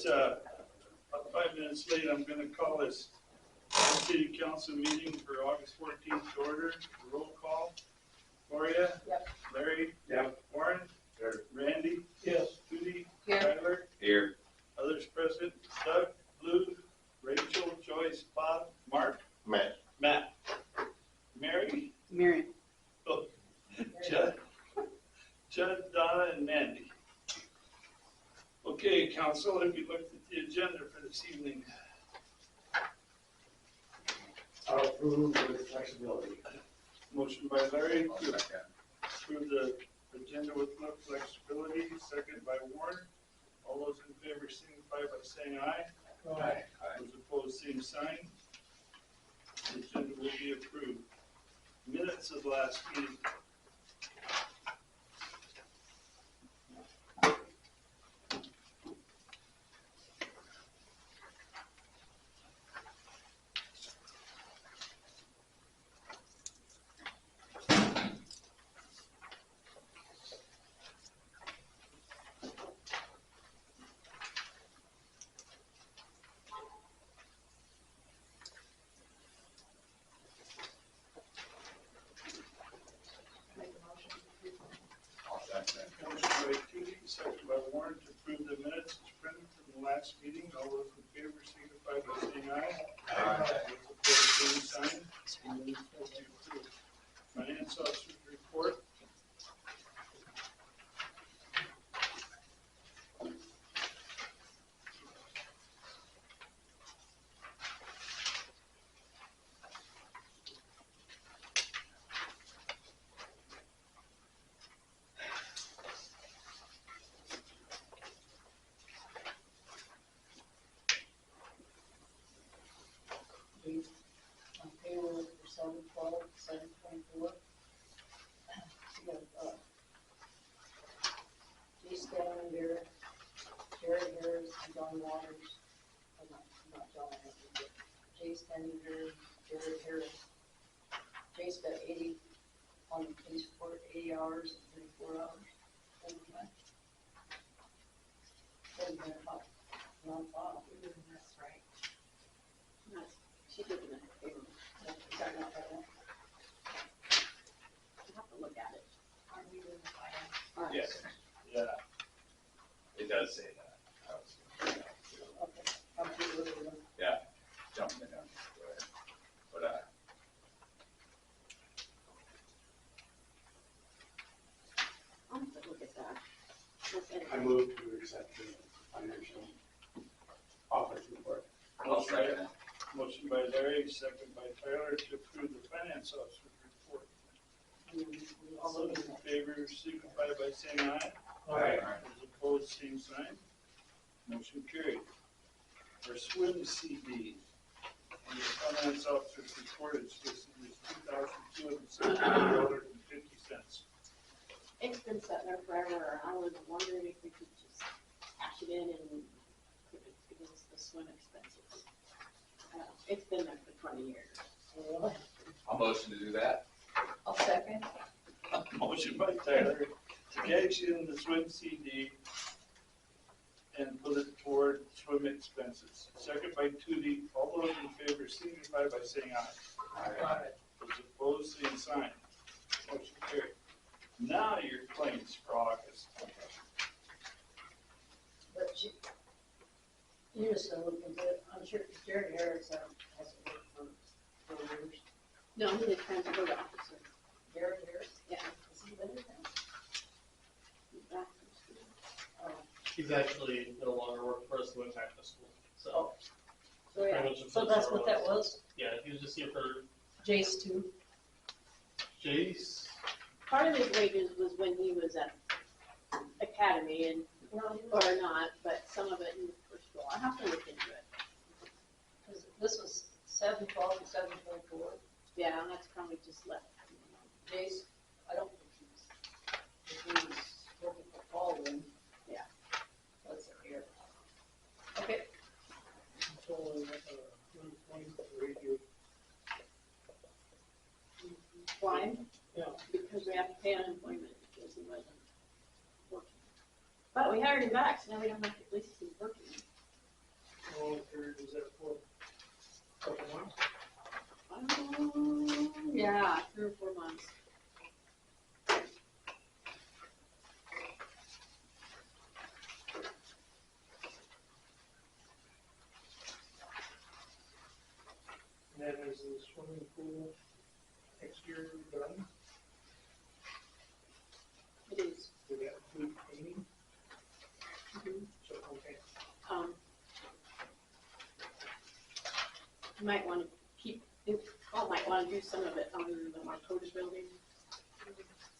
It's about 5 minutes late. I'm going to call this city council meeting for August 14th to order. Roll call. Gloria? Yep. Larry? Yep. Warren? Here. Randy? Yes. Judy? Here. Tyler? Here. Others present. Doug? Lou? Rachel? Joyce? Bob? Mark? Matt. Matt? Mary? Mary. Oh, Judd? Judd, Donna, and Mandy. Okay, council, have you looked at the agenda for this evening? I'll approve with flexibility. Motion by Larry I'll to second. approve the agenda with flexibility, second by Warren. All those in favor signify by saying aye. Aye. Those opposed, same sign. The agenda will be approved. Minutes of last meeting. I'll second. Motion by Judy, second by Warren to approve the minutes as printed from the last meeting. All those in favor signify by saying aye. Aye. Those opposed, same sign. And minutes will be approved. Finance officer's report. On payroll for 7/12/7/24. We have, J. Stanley, Jared Harris, and John Waters. Not John, but J. Stanley, Jared Harris. Jay's got 80 on the police report, 80 hours and 34 hours. Overtime. Doesn't matter how, non-file. That's right. She did it. Sorry, not that one. You have to look at it. Aren't we doing the finance? All right. Yes, Yeah. it does say that. I was- Okay, I'm sure we're gonna- Yeah, jumping it down. Go ahead. But, I'll have to look at that. Look at it. I move to accept the financial office report. I'll second it. Motion by Larry, second by Tyler to approve the finance officer's report. All those in favor signify by saying aye. Aye. Those opposed, same sign. Motion carried. Our swim CD, and the finance officer's report is listed as $2,270.50. It's been sitting there forever, and I was wondering if we could just cash it in and put it against the swim expenses. It's been there for 20 years. I'll motion to do that. I'll second. Motion by Tyler to cash in the swim CD and put it toward swim expenses. Second by Tootie. All those in favor signify by saying aye. Those opposed, same sign. Motion carried. Now your claims for August. But you just gonna look into it, I'm sure Jared Harris hasn't worked for 4 years. No, he's a transport officer. Jared Harris, Yeah. has he been in town? He's back from school. Oh, He's actually no longer working for us, he went back to school. So, so yeah, pretty much so that's what that was, yeah, he was just here for Jace too. Jace. Part of his wages was when he was at academy and, or not, but some of it he was for school. I have to look into it. Cause this was 7/12 and 7/24. Yeah, and that's probably just left. Jace, I don't think if he was working for Paul then. Yeah. That's it here. Okay, Why? Yeah. Because we have to pay unemployment because he wasn't working. But we hired him back, so now we don't have to, at least he's working. swimming pool exterior done? It is. Did that include painting? Mhm. So, okay. You might want to might want to do some of it on the Marcota's building.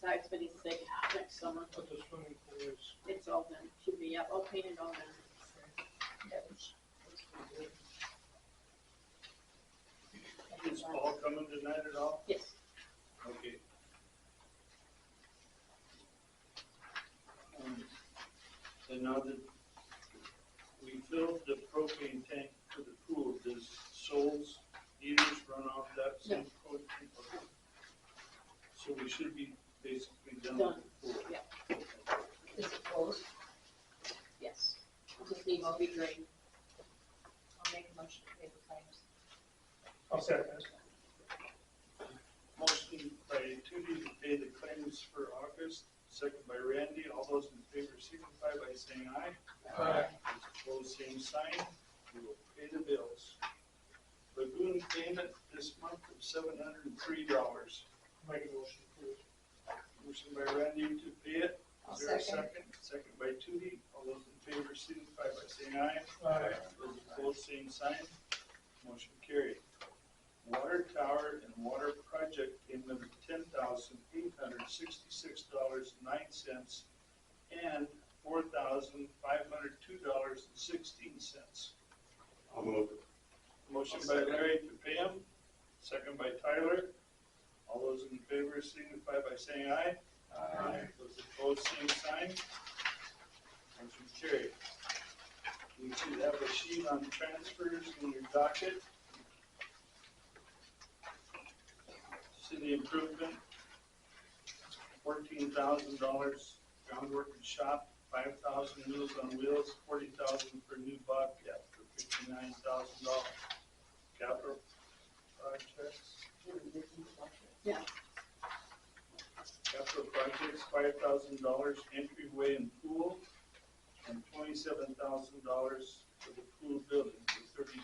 Besides, but he's sick next summer. But the swimming pool is, It's all done. Should be up. All painted, all done. Is Paul coming tonight at all? Yes. Okay. And now that we filled the propane tank for the pool, does Sol's heaters run off that same propane? Okay. So we should be basically done with the pool. Yeah. Is it closed? Yes. It just needs to be drained. I'll make a motion to pay the claims. I'll second. Motion by Tootie to pay the claims for August, second by Randy. All those in favor signify by saying aye. Aye. Those opposed, same sign. We will pay the bills. Lagoon payment this month of $703. Make a motion to approve. Motion by Randy to pay it. I'll Is there a second. second? Second by Tootie. All those in favor signify by saying aye. Aye. Those opposed, same sign. Motion carried. Water tower and water project payment of $10,866.09 and $4,502.16. I'll move. Motion by Larry to pay him, second by Tyler. All those in favor signify by saying aye. Aye. Those opposed, same sign. Motion carried. You should have a sheet on transfers in your docket. City improvement, $14,000 groundwork and shop, $5,000 Meals on Wheels, $40,000 for new Bobcat for $59,000. Capital projects. Yeah. Capital projects, $5,000 entryway and pool, and $27,000 for the pool building for $32,000.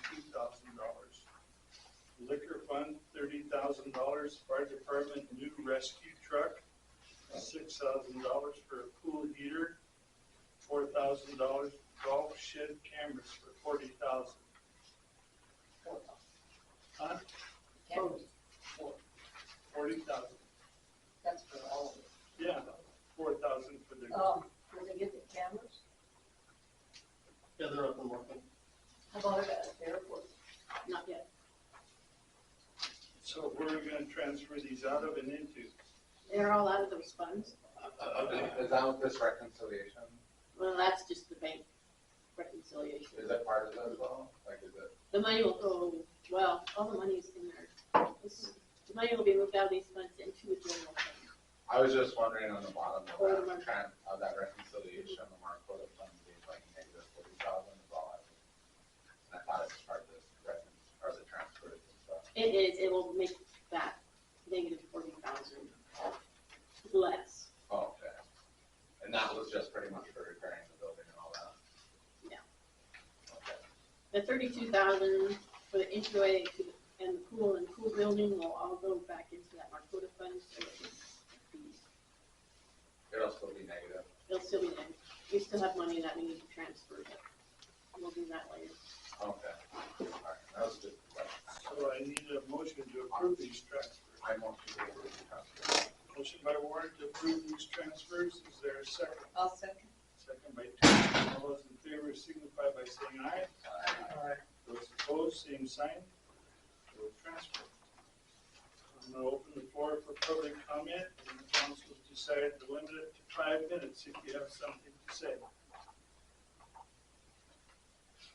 Liquor fund, $30,000, fire department new rescue truck, $6,000 for a pool heater, $4,000 golf shed cameras for $40,000. Huh? Cameras, 40,000, that's for all of it. yeah, 4,000 for the, When they get the cameras, Yeah, they're up and working. how about it at the airport? Not yet. so where are we gonna transfer these out of and into? They're all out of those funds. Is that with this reconciliation? Well, that's just the bank reconciliation. Is that part of it as well? Like, is it? The money will go, well, all the money's in there. The money will be moved out of these funds into a general fund. I was just wondering on the bottom Or of the that reconciliation, the Marquota fund being like negative 40,000 is all I was. I thought it was part of this or the transfers and stuff. It is, it will make that negative 40,000 less. Oh, okay. And that was just pretty much for repairing the building and all that? Yeah. Okay. The 32,000 for the entryway and the pool and pool building will all go back into that Marquota fund, so It'll still be negative. it'll still be there. We still have money that we need to transfer, but we'll do that later. Okay. All right. That was just a question. So I need a motion to approve these transfers. I want you to approve the transfer. Motion by Warren to approve these transfers, is there a second? I'll second. Second by Tootie. All those in favor signify by saying aye. Aye. Those opposed, same sign. We'll transfer. I'm gonna open the floor for public comment, and the council has decided to limit it to 5 minutes if you have something to say.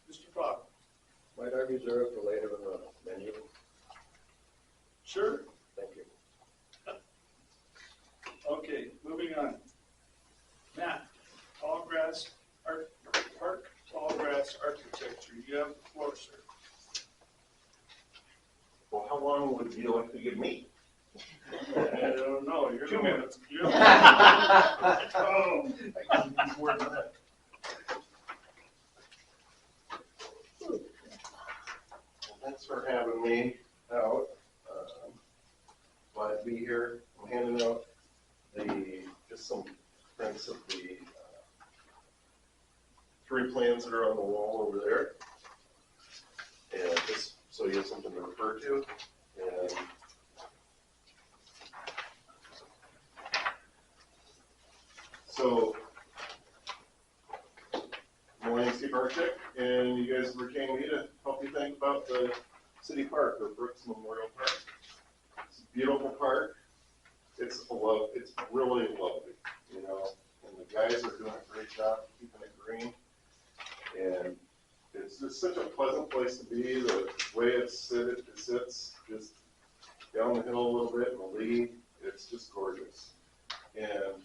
Mr. Fogg? Might I reserve for later in the menu? Sure. Thank you. Okay, moving on. Matt, Tallgrass Park, Tallgrass Architecture, you have the floor, sir. Well, how long would you like to give me? I don't know, you're 2 minutes. You're the Oh, I can use more than that. Well, thanks for having me out. here. I'm handing out just some prints of the 3 plans that are on the wall over there. And just so you have something to refer to. And so, I'm a landscape architect, and you guys retained me to help you think about the city park, or Brooks Memorial Park. It's a beautiful park. It's really lovely, you know, and the guys are doing a great job keeping it green. And it's just such a pleasant place to be. The way it sits just down the hill a little bit in the lee. It's just gorgeous. And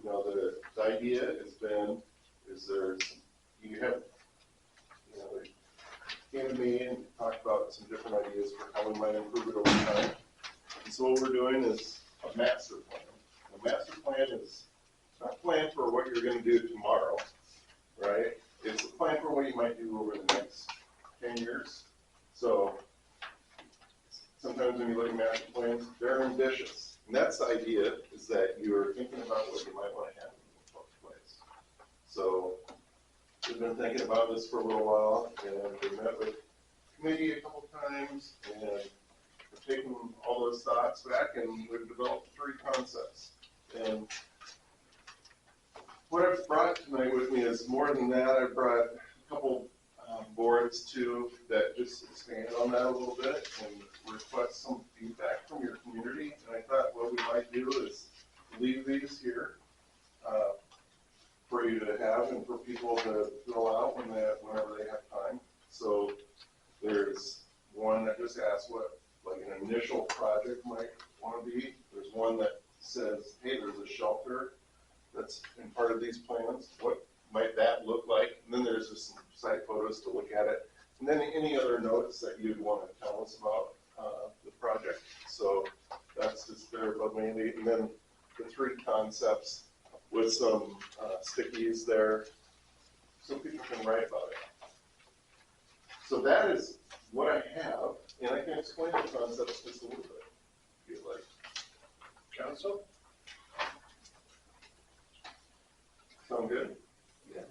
you know, the idea has been they came to me and talked about some different ideas for how we might improve it over time. And so what we're doing is a master plan. The master plan is not a plan for what you're going to do tomorrow, right? It's a plan for what you might do over the next 10 years. So sometimes when you look at master plans, they're ambitious. And that's the idea, is that you're thinking about what you might want to have in the first place. So we've been thinking about this for a little while, and we met with the committee a couple times, and we're taking all those thoughts back, and we've developed 3 concepts. And what I've brought tonight with me is more than that. I brought a couple boards too that just expand on that a little bit and request some feedback from your community. And I thought what we might do is leave these here for you to have and for people to fill out whenever they have time. So there's one that just asks what like an initial project might want to be. There's one that says, hey, there's a shelter that's in part of these plans. What might that look like? And then there's just some site photos to look at it. And then any other notes that you'd want to tell us about the project. So that's just there above me. And then the 3 concepts with some stickies there so people can write about it. So that is what I have, and I can explain the concepts just a little bit, if you'd like. Council? Sound good? Yeah.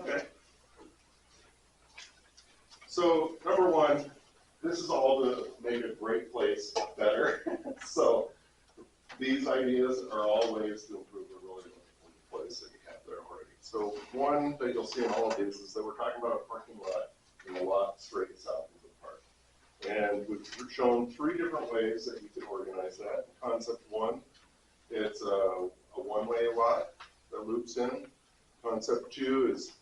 Okay. So, number 1, this is all to make a great place better. So, these ideas are all ways to improve a really wonderful place that you have there already. So, one that you'll see in all of these is that we're talking about a parking lot in a lot straight south of the park. And we've shown 3 different ways that you could organize that. Concept 1, it's a one-way lot that loops in. Concept 2 is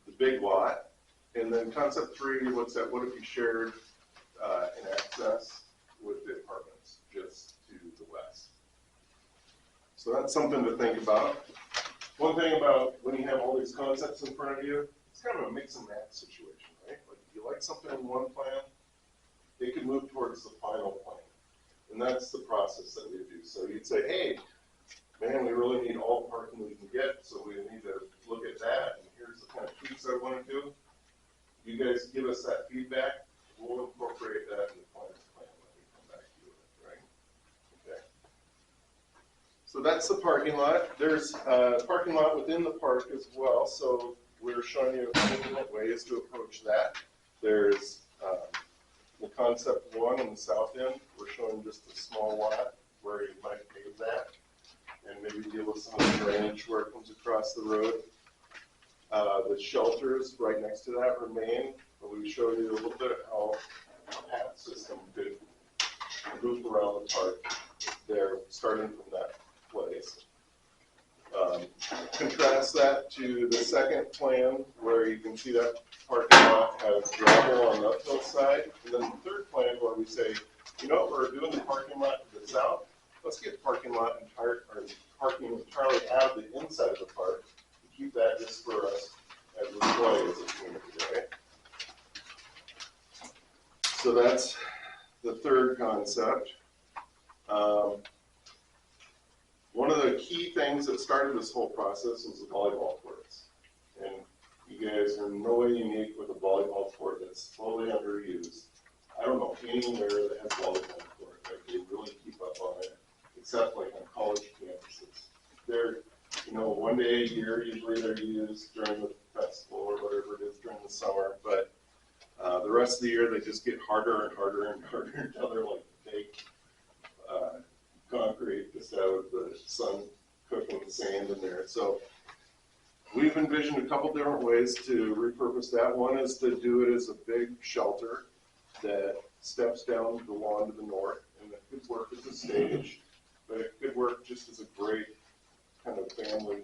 the big lot. And then concept 3 looks at what if you shared an access with the apartments just to the west. So that's something to think about. One thing about when you have all these concepts in front of you, it's kind of a mix and match situation, right? Like if you like something in one plan, they could move towards the final plan. And that's the process that we do. So you'd say, hey, man, we really need all the parking we can get, so we need to look at that, and here's the kind of tweaks I want to do. You guys give us that feedback, we'll incorporate that in the plan when we come back to you with it, right? Okay. So that's the parking lot. There's a parking lot within the park as well, so we're showing you a couple different ways to approach that. There's the concept 1 on the south end. We're showing just a small lot where you might pave that and maybe deal with some of the drainage where it comes across the road. The shelters right next to that remain, but we showed you a little bit how a path system could loop around the park there, starting from that place. Contrast that to the second plan where you can see that parking lot has gravel on the uphill side, and then the third plan where we say, you know, we're doing the parking lot to the south, let's get parking entirely out of the inside of the park and keep that just for us as we play as a community, right? So that's the third concept. One of the key things that started this whole process was the volleyball courts. And you guys are in no way unique with a volleyball court that's slowly underused. I don't know anywhere that has volleyball court, like they really keep up on it, except like on college campuses. They're, you know, one day a year, usually they're used during the festival or whatever it is during the summer, but the rest of the year, they just get harder and harder and harder until they're like fake concrete just out of the sun cooking the sand in there. So we've envisioned a couple different ways to repurpose that. One is to do it as a big shelter that steps down the lawn to the north, and it could work as a stage, but it could work just as a great kind of family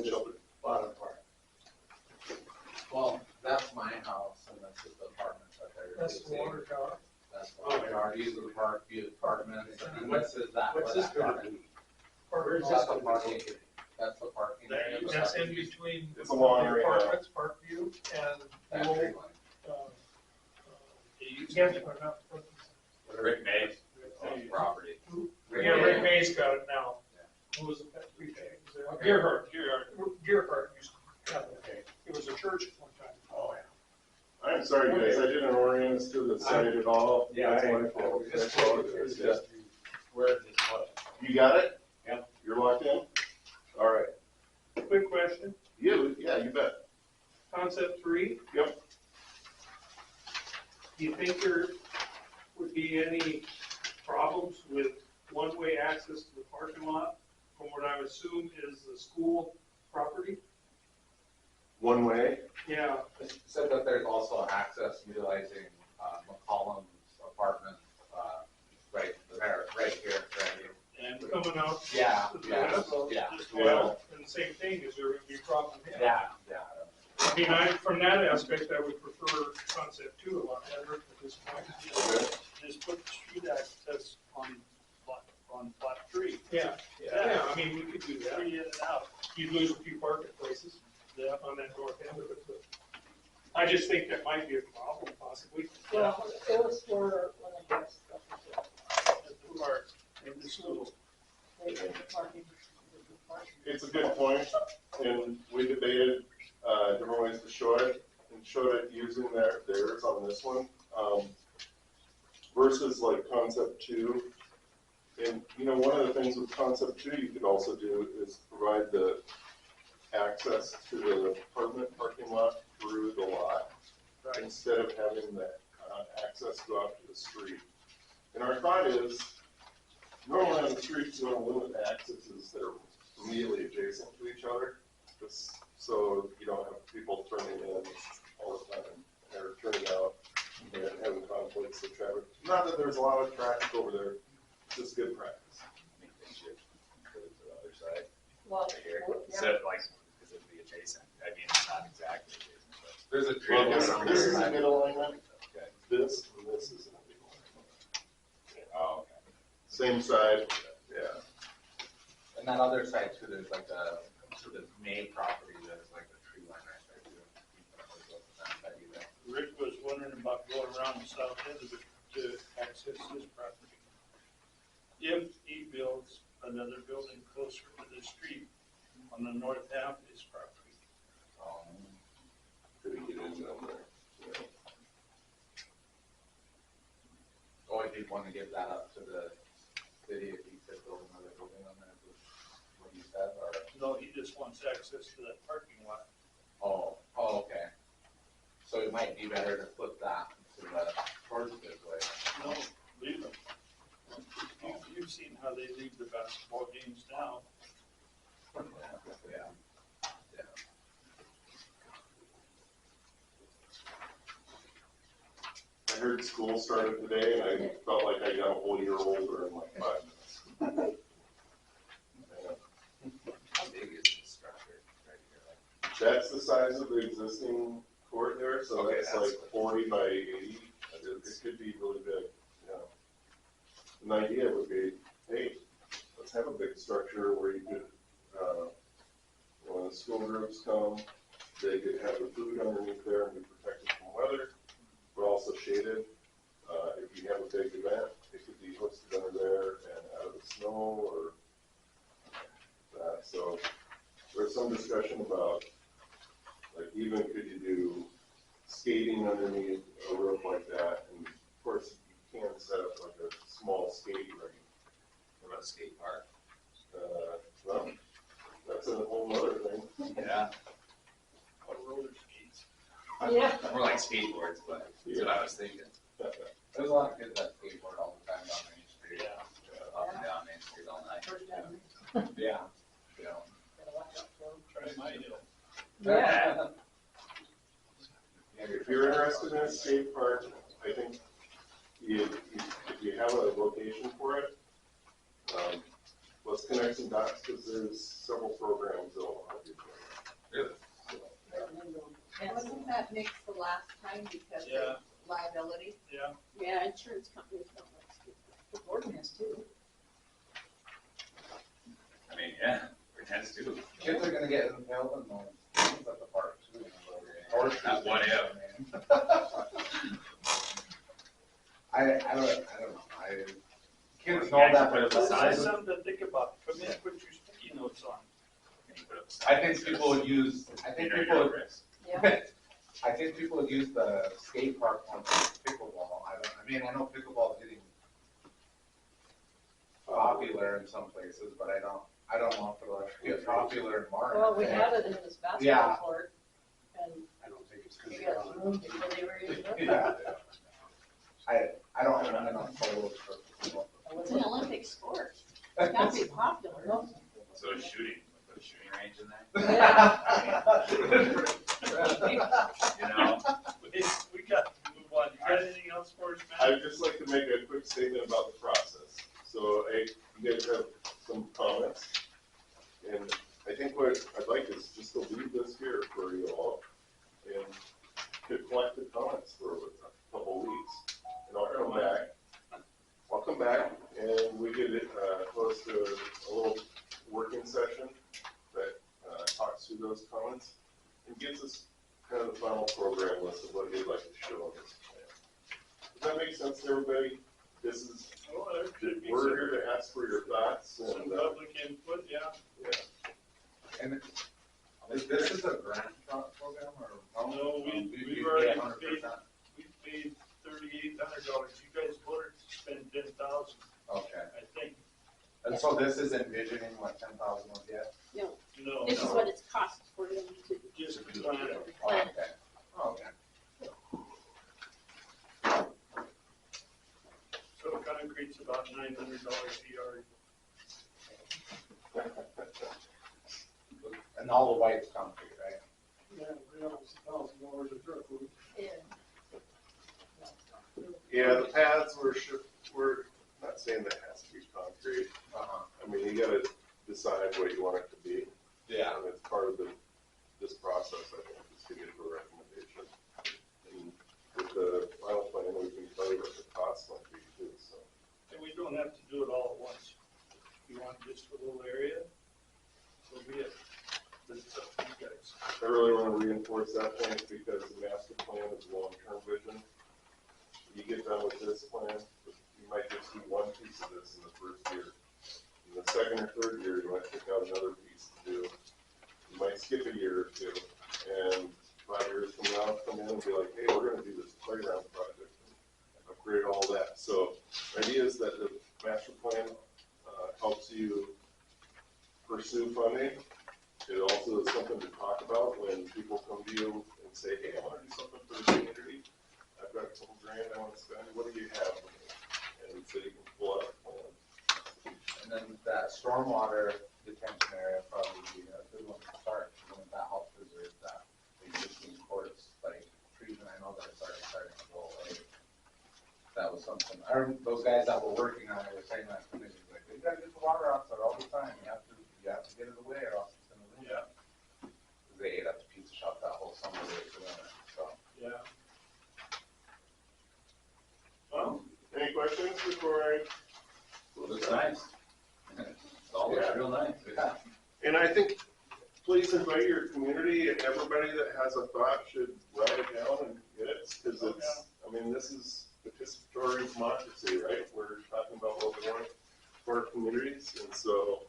shelter. Bottom part. Well, that's my house, and that's just the apartments that they're That's the using. water tower. That's what we are using, Park View Apartments, and what's is that? What's this gonna be? Parking That's lot. the parking, that's the parking area. but That's in between It's a lawn the area. apartments, Parkview, and that the old, tree line. yeah, not- Rick Mays, property. yeah, Rick May's got it now. Who was it, that we paid? Was it Okay. Gerhard, Gerhard used to have it. It was a church at one time. Oh, yeah. I'm sorry, guys, I didn't orient us to the site at all. Yeah, That's I my fault. I apologize. Yeah. Where is this one? You got it? Yep. You're locked in? All right. Quick question, Yeah, you bet. concept 3. Yep. Do you think there would be any problems with one-way access to the parking lot from what I assume is the school property? One way? Yeah, It said that there's also access utilizing McCollum's apartment, right there, right here, right here. And coming out. Yeah, yeah, So yeah. just go out, and the same thing, is there gonna be a problem there? Yeah, yeah. I mean, from that aspect, I would prefer concept 2 a lot better at this point. just put street access on plot 3. Yeah, yeah, I mean, we could do that. Free in and out. You'd lose a few parking places Yeah. on that north end of it, but I just think that might be a problem possibly. Well, it was for when I guess, At the park, in the school. they did the parking. It's a good point, and we debated different ways to show it, and showed it using theirs on this one, versus like concept 2. And, you know, one of the things with concept 2 you could also do is provide the access to the apartment parking lot through the lot, instead of having the access go out to the street. And our thought is, normally on the streets, you want to limit the accesses that are immediately adjacent to each other, just so you don't have people turning in all the time, or turning out, and having conflicts of traffic. Not that there's a lot of traffic over there, just good practice. They should go to the other side Well, here, yeah, instead of like, because it'd be adjacent, I mean, it's not exactly adjacent, but. There's a tree. Well, line this on is the a side. good alignment, Okay. this and this is a good alignment. Oh, okay. Same side, yeah. And that other side too, there's like a, to the main property, there's like a tree line right there too. That side either. Rick was wondering about going around the south end of it to access his property. If he builds another building closer to the street on the north half of his property. Could he get in down there? Yeah. Or if you want to give that up to the city, if he could build another building on there, is what you said, or? No, he just wants access to that parking lot. Oh, okay. So it might be better to flip that to the, towards this way. No, leave them. You've seen how they leave the basketball games now. Yeah. I heard school started today, and I felt like I got a whole year older in like 5 minutes. How big is this structure right here? Like, That's the size of the existing court there, so Okay, that's that's- like 40 by 80. It could be really big, yeah. An idea would be, hey, let's have a big structure where you could, when the school groups come, they could have the food underneath there and be protected from weather, but also shaded. If you have a big event, it could be hosted under there and out of the snow or that. So there's some discussion about, like, even could you do skating underneath a roof like that, and of course, you can set up like a small skate rink. What about a skate park? Well, that's a whole other thing. Yeah, Or roller skates. Yeah. more like skateboards, but that's what I was thinking. There's a lot of kids that skateboard all the time down Main Street. Yeah. Up and down Main Street all night. First time, Yeah. Yeah. gotta watch out for 'em. Try my hill. Yeah. If you're interested in a skate park, I think if you have a location for it, let's connect some dots, because there's several programs that'll help you. Really? Wasn't that mixed the last time because Yeah. of liability? Yeah. Yeah, insurance companies don't like skate parks. The ordinance too. I mean, yeah, pretends to. Kids are gonna get impaled in the things at the park too. Or not what if. I don't know, kids know that, but it's That's something to think about. Come in, put your sticky notes on. I think people would use, I think people would use the skate park one for pickleball. I know pickleball is getting popular in some places, but I don't know if it'll actually get popular in Martin. Well, we had it in this Yeah. basketball court, and I don't think it's gonna we be got on. moved before they were even up. Yeah. I don't have enough photos for pickleball. It's an Olympic sport. It's gotta be popular. No. So is shooting, put a shooting range in there? You know? We got to move on. You got anything else for us, Matt? I'd just like to make a quick statement about the process. So you guys have some comments, and I think what I'd like is just to leave this here for you all, and to collect the comments for a couple weeks. And I'll come back, and we could host a little working session that talks through those comments and gives us kind of the final program list of what they'd like to show on this plan. Does that make sense to everybody? This is, Oh, there could be we're here to ask for your thoughts, some and, public input, yeah. And this is a grant program or? No, we've You already pay 100%? We paid $3,800. You guys voted to spend $10,000, Okay. I think. And so this is envisioning what 10,000 would get? No, This is what it's cost for them to just plan it. Oh, okay. Oh, okay. So concrete's about $900 a yard. And all the white's concrete, right? Yeah, $3,000 a truck. Yeah. yeah, the paths we're not saying that has to be concrete. I mean, you gotta decide what you want it to be. Yeah. And it's part of this process, I think, is to get a recommendation. And with the final plan, we can tell you what the cost might be too, so. And we don't have to do it all at once. If you want just a little area, so be it. But it's up to you guys. I really want to reinforce that point because the master plan is a long-term vision. You get done with this plan, you might just do one piece of this in the first year. In the second or third year, you might pick out another piece to do. You might skip a year or two, and 5 years from now, come in and be like, hey, we're gonna do this playground project and upgrade all that. So the idea is that the master plan helps you pursue funding. It also is something to talk about when people come to you and say, hey, I want to do something for the community. I've got a couple grand I want to spend. What do you have for me? And so you can pull out a plan. And then that stormwater detention area probably be a good one to start. When that helps preserve that existing courts, like trees, and I know that it's already starting to go away. That was something, those guys that were working on it were saying that to me, like, you gotta get the water out there all the time. You have to get it away or else it's gonna leak. Yeah. They ate up the pizza shop that whole summer they were doing it, so. Yeah. Well, Any questions before I? Looks nice. It all looks real nice. Yeah. And I think, please invite your community, and everybody that has a thought should write it down and get it, because it's, I mean, this is participatory democracy, right? We're talking about what we want for our communities, and so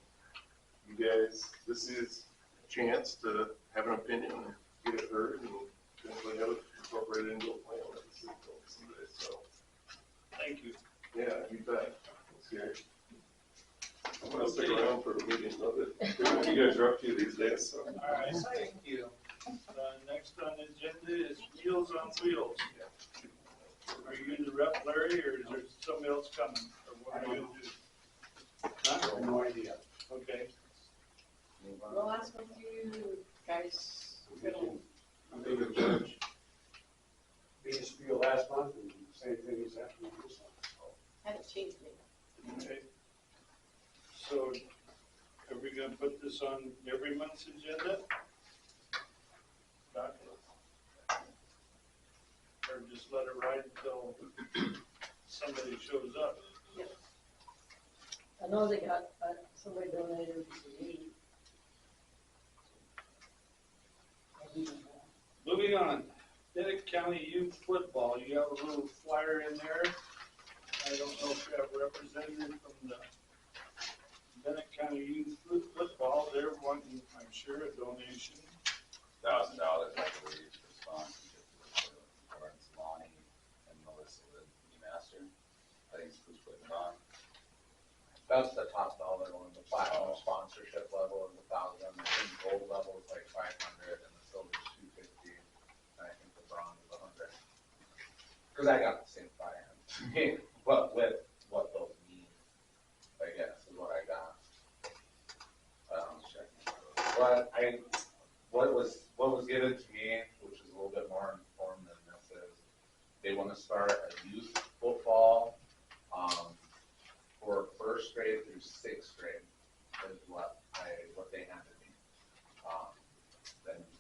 you guys, this is a chance to have an opinion and get it heard and potentially have it incorporated into a plan that the city builds someday, so. Thank you. Yeah, you bet. Let's hear it. I'm gonna stick around for the meeting, love it. You guys are up to these days, so. All right. Thank you. Next on the agenda is Meals on Wheels. Are you the rep, Larry, or is there somebody else coming? Or what are you gonna do? Huh? No idea. Okay. The last one you guys, I think the judge made a spiel last month and same thing is happening this month. haven't changed it. Okay. So are we gonna put this on every month's agenda? Doc? Or just let it ride until somebody shows up? I know they got, somebody donated to me. Moving on, Bennet County Youth Football, you have a little flyer in there. I don't know if you have a representative from the Bennet County Youth Football, they're wanting, I'm sure, a donation. $1,000, I believe, for sponsorship for Lawrence, Lonnie, and Melissa, the master. I think it's who's putting it on. That's the top dollar one. The platinum sponsorship level is $1,000. I think gold level is like $500, and the silver is $250. And I think the bronze is $100. Because I got the same flyer. But with what those mean, I guess, is what I got. Checking. What was given to me, which is a little bit more informed than this, is they want to start a youth football for first grade through sixth grade is what they handed me.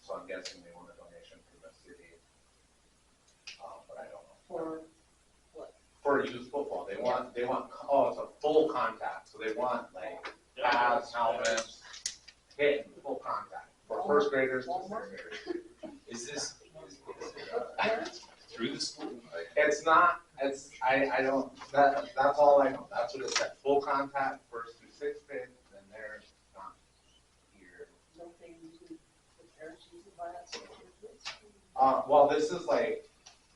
So I'm guessing they want a donation from the city, but I don't know. For what? For youth football, they want it's a full contact, so they want like pads, helmets, hitting full contact for first graders to sixth graders. Is this, through the school? Like, It's not, I don't, that's all I know, that's what it said, full contact, first through sixth grade, then they're not here. Don't they usually, the parents usually buy that? Well, this is like,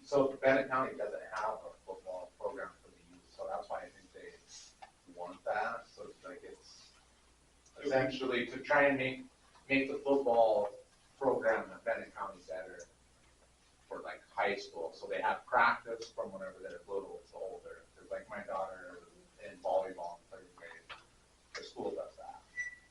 so Bennet County doesn't have a football program for the youth, so that's why I think they want that, so it's like it's essentially to try and make the football program in Bennet County better for like high school, so they have practice from whenever they're little to older, because like my daughter in volleyball in third grade, the school does that,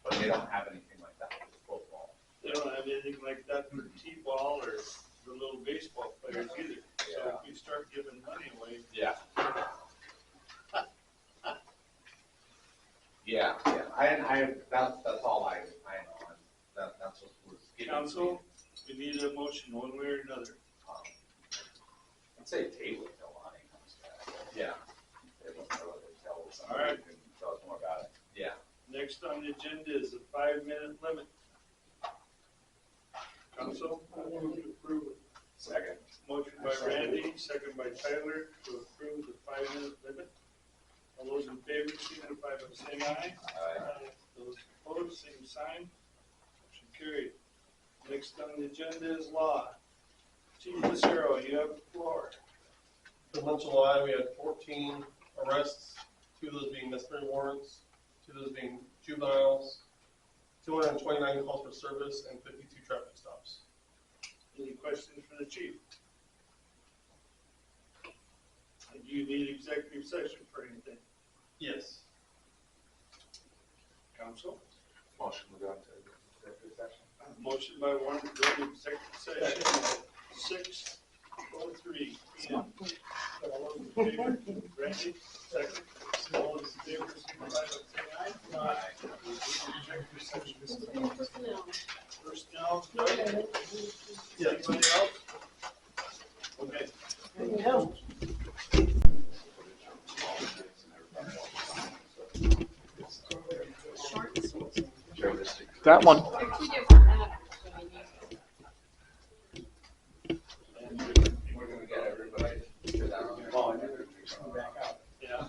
but they don't have anything like that with football. They don't have anything like that for T-ball or the little baseball players either. So if you start giving money away, Yeah. Yeah, that's all I know, and that's what was given to me. council, we need a motion one way or another. I'd say table it till Lonnie comes back. Yeah, They don't know what they tell us. All right. Can tell us more about it. yeah. Next on the agenda is a 5-minute limit. Council, move to approve it. Second. Motion by Randy, second by Tyler to approve the 5-minute limit. All those in favor, signify by saying aye. Aye. Those opposed, same sign. Motion carried. Next on the agenda is law. Chief Lucero, you have the floor. For the month of July, we had 14 arrests, 2 of those being misdemeanor warrants, 2 of those being juveniles, 229 calls for service, and 52 traffic stops. Any questions for the chief? Do you need executive session for anything? Yes. Council? Motion to go into executive session. Motion by Warren to go into executive session at 6:03 PM. All those in favor? Randy, second. All those in favor, signify by saying aye. Aye. Executive session. Personnel, Doug? Anybody else? Okay. Anything else? That one. They're 2 different matters, so I need We're gonna get everybody to sit down. Oh, and then they're back out. Yeah.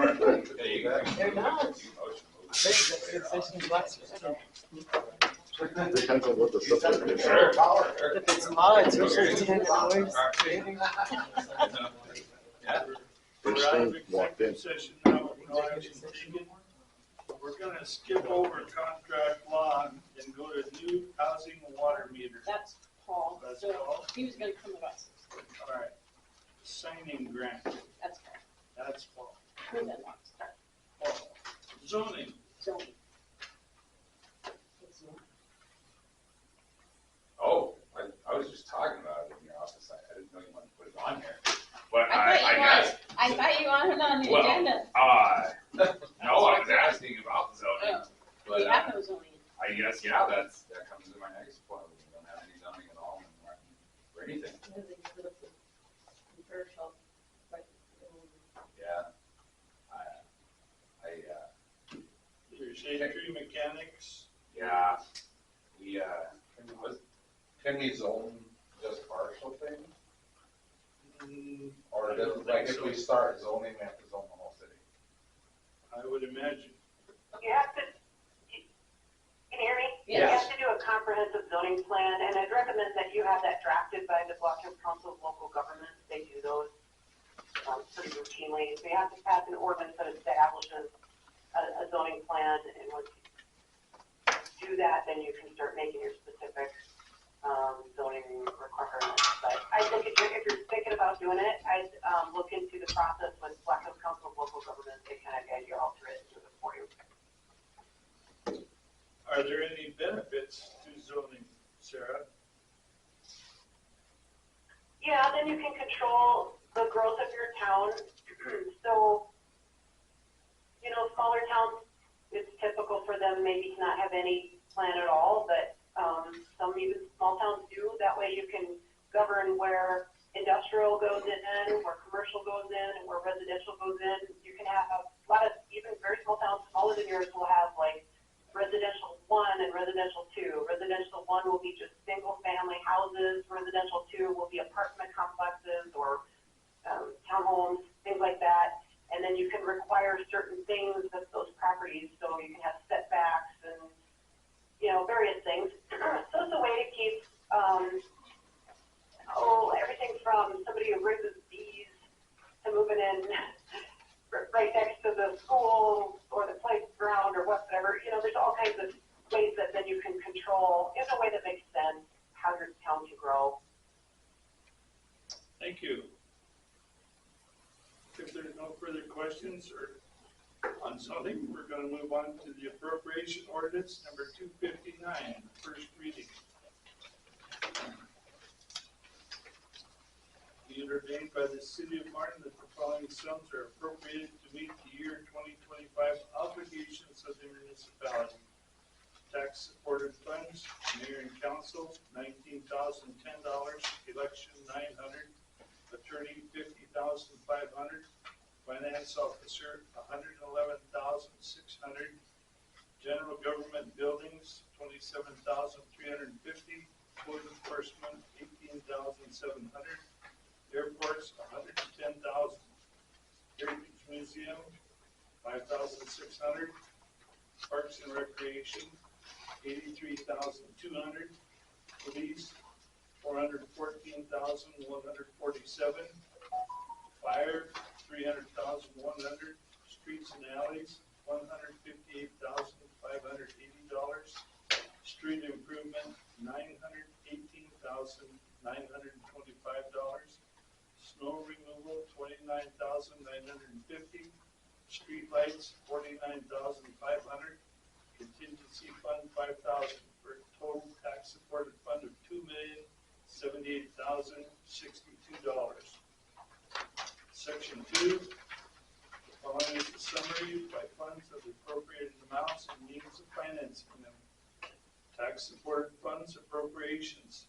There you go. They're not. Depends on what the subject is. If it's mods, usually 10 hours. Yeah. We're out of executive session now, with no action taken. We're gonna skip over contract law and go to new housing and water meters. That's Paul, That's so all? he was gonna come to us, All right. Signing grant, that's Paul, that's Paul. who then wants to start, Paul. Zoning, zoning. Oh, I was just talking about it in your office. I didn't know you wanted to put it on here. But I thought you wanted it on the Well, agenda. no, I was asking about zoning. But We have no zoning. I guess, yeah, that comes to my next point. We don't have any zoning at all in Martin for anything. Yeah. your shade tree mechanics. Yeah, can we zone just partial things? Or I don't like think if we so. start zoning, we have to zone the whole city? I would imagine. You have to, can you hear me? You Yes. have to do a comprehensive zoning plan, and I'd recommend that you have that drafted by the Block Hills Council of Local Governments. They do those pretty routinely. So you have to pass an ordinance that establishes a zoning plan, and once you do that, then you can start making your specific zoning requirements. But I think if you're thinking about doing it, I'd look into the process with Black Hills Council of Local Governments. They kind of guide you all through it and do it for you. Are there any benefits to zoning, Sarah? Yeah, then you can control the growth of your town. So, smaller towns, it's typical for them maybe to not have any plan at all, but some even small towns do. That way you can govern where industrial goes in, where commercial goes in, and where residential goes in. You can have a lot of, even very small towns, smaller than yours, will have like residential 1 and residential 2. Residential 1 will be just single family houses. Residential 2 will be apartment complexes or townhomes, things like that. And then you can require certain things of those properties, so you can have setbacks and, various things. So it's a way to keep, everything from somebody who raises bees to moving in right next to the school or the playground or whatever. There's all kinds of ways that then you can control in a way that makes sense how your town can grow. Thank you. If there's no further questions or on zoning, we're going to move on to the appropriation ordinance number 259, first reading. Be it ordained by the city of Martin that the following sums are appropriated to meet the year 2025 obligations of the municipality. Tax supported funds, mayor and council, $19,010, election $900, attorney $50,500, finance officer $111,600, general government buildings $27,350, code enforcement $18,700, airports $110,000, heritage museum $5,600, parks and recreation $83,200, police $414,147, fire $300,100, streets and alleys $158,580, street improvement $918,925, snow removal $29,950, street lights $49,500, contingency fund $5,000, for a total tax supported fund of $2,078,062. Section 2, the following is the summary by funds of the appropriated amounts and means of financing them. Tax supported funds appropriations,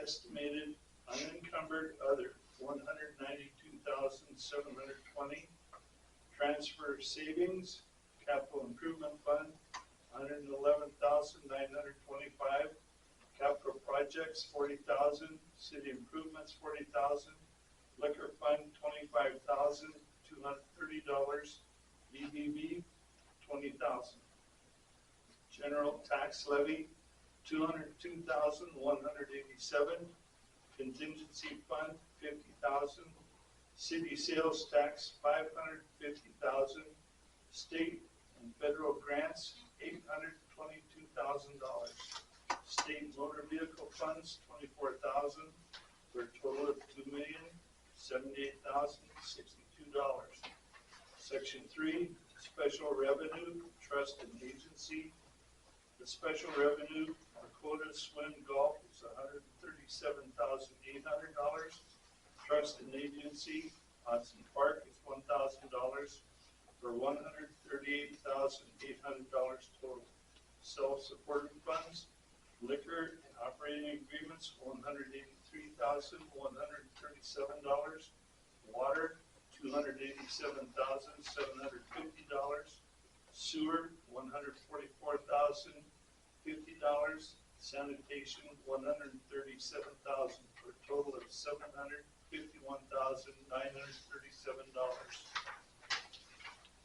estimated unencumbered other $192,720. Transfer savings, capital improvement fund $111,925. Capital projects $40,000. City improvements $40,000. Liquor fund $25,230. $20,000. General tax levy, $202,187. Contingency fund, $50,000. City sales tax, $550,000. State and federal grants, $822,000. State motor vehicle funds, $24,000, for a total of $2,078,062. Section 3, special revenue, trust and agency. The special revenue for Quota Swim Golf is $137,800. Trust and agency, Hudson Park is $1,000, for $138,800 total. Self-supporting funds, liquor and operating agreements, $183,137. Water, $287,750. Sewer, $144,050. Sanitation, $137,000, for a total of $751,937.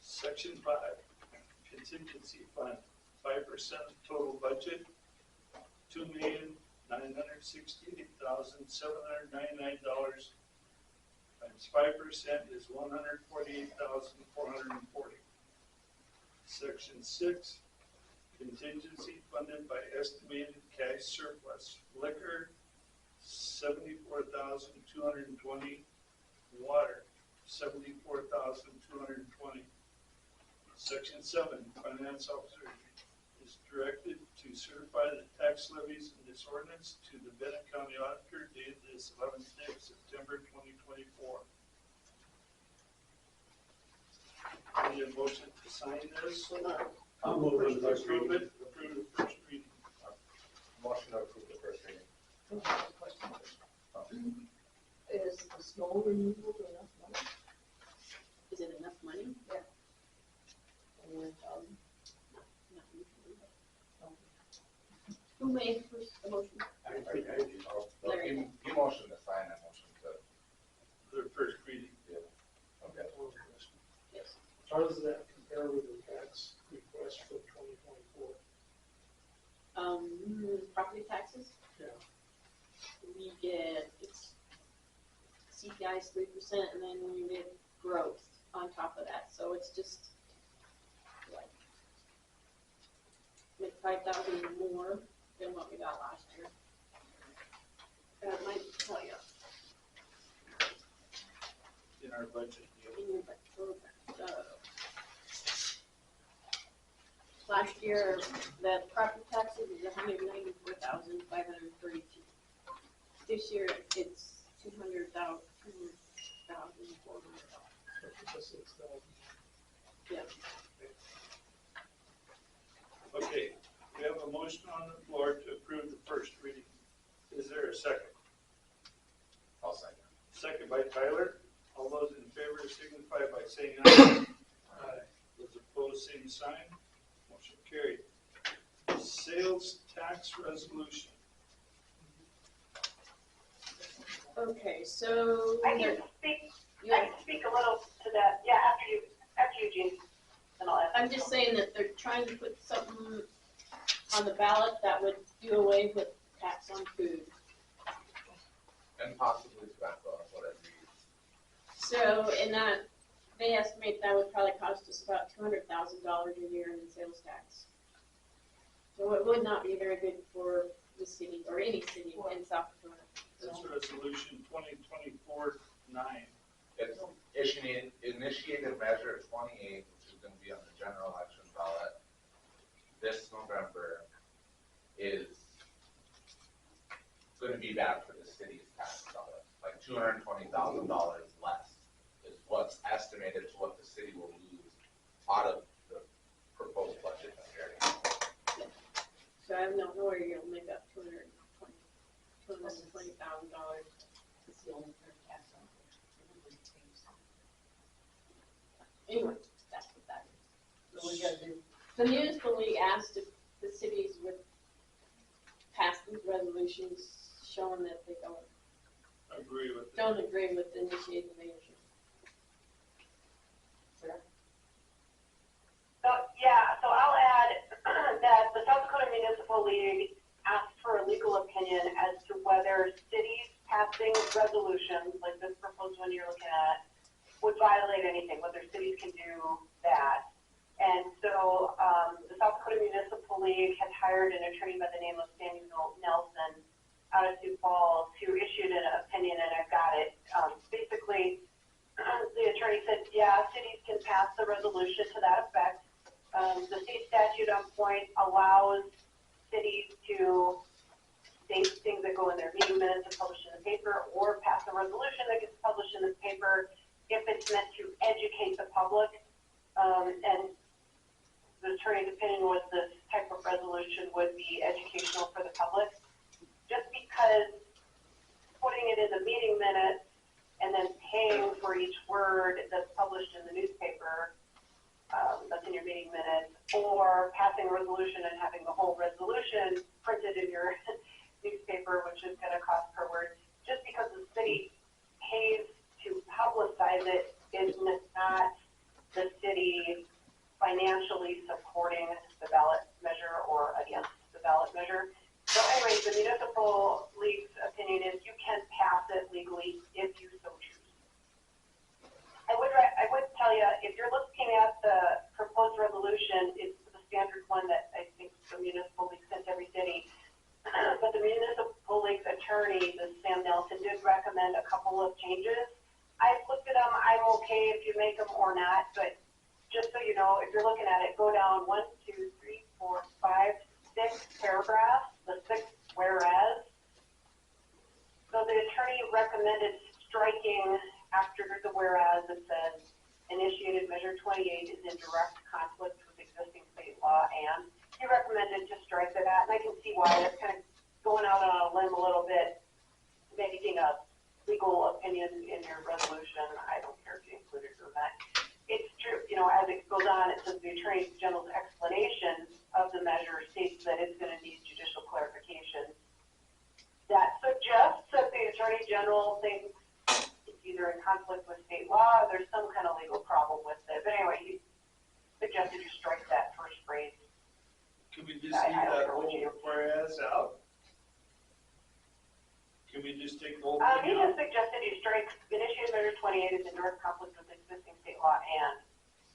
Section 5, contingency fund, 5% of total budget, $2,968,799 times 5% is $148,440. Section 6, contingency funded by estimated cash surplus. Liquor, $74,220. Water, $74,220. Section 7, finance officer is directed to certify the tax levies in this ordinance to the Bennett County Auditor dated this 11th day of September 2024. Need a motion to sign this? I'll move on the first Approve reading. it, approve the first reading. Motion to approve the first reading. Is the snow removal enough money? Is it enough money? $21,000? Not usually. Who made the motion? Larry. You motion to sign, I motion to, The first reading. okay. Yes. How does that compare with the tax request for 2024? Property taxes? Yeah. We get, it's CPI is 3%, and then we get growth on top of that, so it's just like 5,000 more than what we got last year. And I might tell you, In our budget. in your last year, the property taxes is 194,532. This year, it's $200,400. Yeah. Okay, we have a motion on the floor to approve the first reading. Is there a second? I'll second. Second by Tyler. All those in favor signify by saying aye. Aye. Those opposed, same sign. Motion carried. Sales tax resolution. Okay, so. I can speak a little to that, yeah, after you, Jean, and I'll ask. I'm just saying that they're trying to put something on the ballot that would do away with tax on food. And possibly tobacco, whatever you use. So, in that, they estimate that would probably cost us about $200,000 a year in sales tax. So it would not be very good for the city, or any city in South Dakota. That's resolution 2024-9. It's initiated measure 28, which is gonna be on the general election ballot this November, is gonna be bad for the city's tax dollar. Like $220,000 less is what's estimated to what the city will lose out of the proposed budget that you're getting. So I don't know where you'll make up $220,000. It's the only third tax on it. Anyway, that's what that is. So we gotta do, The municipal league asked if the cities would pass these resolutions showing that they Agree with that. don't agree with initiating the measure. So, yeah, Municipal League asked for a legal opinion as to whether cities passing resolutions, like this proposed one you're looking at, would violate anything, whether cities can do that. And so, the South Dakota Municipal League had hired an attorney by the name of Samuel Nelson out of Sioux Falls, who issued an opinion, and I've got it. Basically, the attorney said, yeah, cities can pass the resolution to that effect. The state statute on point allows cities to state things that go in their meeting minutes and publish in the paper, or pass a resolution that gets published in the paper if it's meant to educate the public. And the attorney's opinion was this type of resolution would be educational for the public. Just because putting it in the meeting minutes and then paying for each word that's published in the newspaper, that's in your meeting minutes, or passing a resolution and having the whole resolution printed in your newspaper, which is going to cost per word, just because the city pays to publicize it is not the city financially supporting the ballot measure or against the ballot measure. So anyways, the Municipal League's opinion is you can pass it legally if you so choose. I would tell you, if you're looking at the proposed resolution, it's the standard one that I think the Municipal League sent every city. But the Municipal League's attorney, the Sam Nelson, did recommend a couple of changes. I've looked at them. I'm okay if you make them or not, but just so you know, if you're looking at it, go down 1, 2, 3, 4, 5, 6 paragraphs, the 6th whereas. So the attorney recommended striking after the whereas it says initiated measure 28 is in direct conflict with existing state law, and he recommended to strike that, and I can see why. That's kind of going out on a limb a little bit, making a legal opinion in your resolution. I don't care if you include it or not. It's true, as it goes on, it says the Attorney General's explanation of the measure states that it's going to need judicial clarification. That suggests that the Attorney General thinks it's either in conflict with state law, or there's some kind of legal problem with it. But anyway, he suggested you strike that first phrase. Can we just leave that whole whereas out? Can we just take the whole He thing out? has suggested you strike initiated measure 28 is in direct conflict with existing state law, and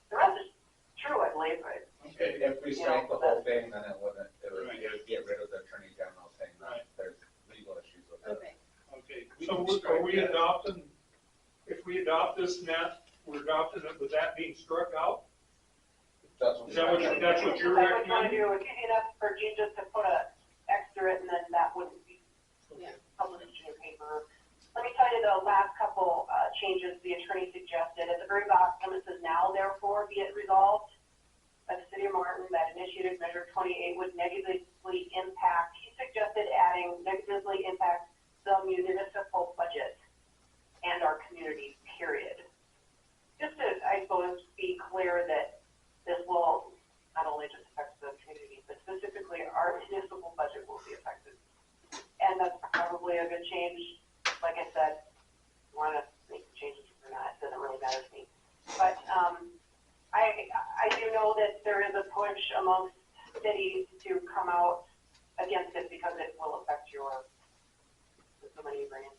the rest is true, I believe, but. Okay, If we strike the whole thing, then it would Right. get rid of the Attorney General saying Right. that there's legal issues with it. Okay. okay. So are we adopting, if we adopt this, Matt, we're adopting it with that being struck out? That's what Is that what you're That's what you want to recommending? do. It's easy enough for you just to put a X through it, and then that wouldn't be Yeah. published in your paper. Let me tell you the last couple changes the attorney suggested. At the very bottom, it says, now therefore be it resolved by the city of Martin that initiated measure 28 would negatively impact, he suggested adding negatively impact the municipal budget and our community, period. Just to, I suppose, be clear that this will not only just affect the community, but specifically our municipal budget will be affected. And that's probably a good change. Like I said, want to make the changes or not, it doesn't really matter to me. But I do know that there is a push amongst cities to come out against it because it will affect the money you bring in.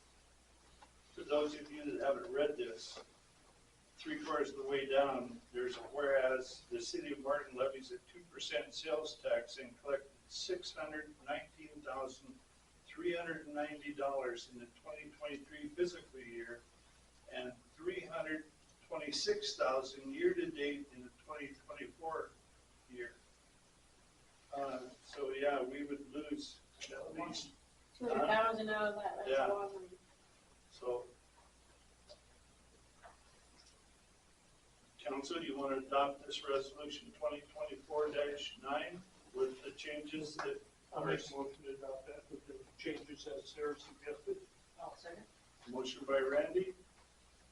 For those of you that haven't read this, 3/4 of the way down, there's a whereas the city of Martin levies a 2% sales tax and collected $619,390 in the 2023 fiscal year and $326,000 year-to-date in the 2024 year. So yeah, we would lose at least, 200,000 out of that, that's Yeah. a lot of money. so. Council, you want to adopt this resolution 2024-9 with the changes that I'll make a motion to adopt that with the changes as Sarah suggested. I'll second. motion by Randy,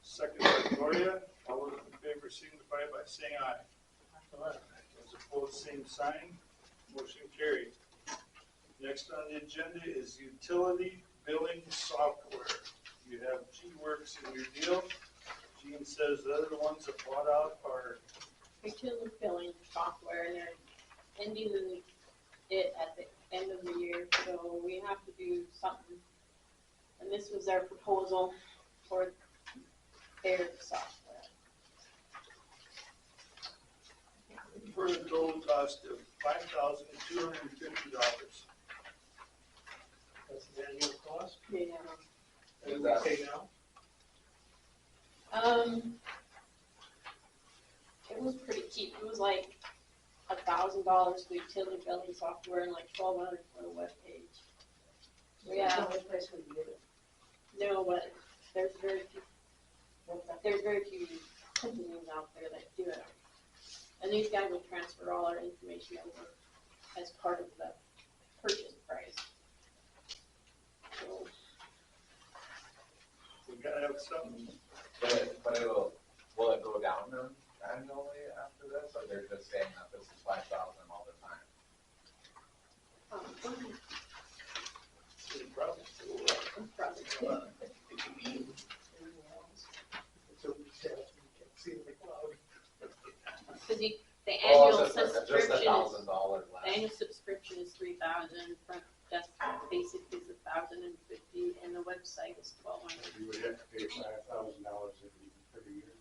second by Gloria. All those in favor signify by saying aye. Those opposed, same sign. Motion carried. Next on the agenda is utility billing software. You have G-Works in your deal. Gene says the other ones that bought out are, Utility billing software, and they're ending it at the end of the year, so we have to do something. And this was their proposal for their software. For a total cost of $5,250. That's the annual cost, Yeah. and Is we that- pay now. It was pretty cheap. It was like $1,000 for utility billing software and like $1,200 for the webpage. Yeah. What price would you give it? No, but there's very few What's that? there's very few companies out there that do it. And these guys will transfer all our information over as part of the purchase price. So, We gotta have something. But will it go down then annually after this, or they're just saying that this is 5,000 all the time? It probably will. probably. So we can see the cloud. Cause the Oh, annual just subscription is, $1,000 the less. annual subscription is 3,000, front desk basic is 1,050, and the website is 1,200. You would have to pay $5,000 every year.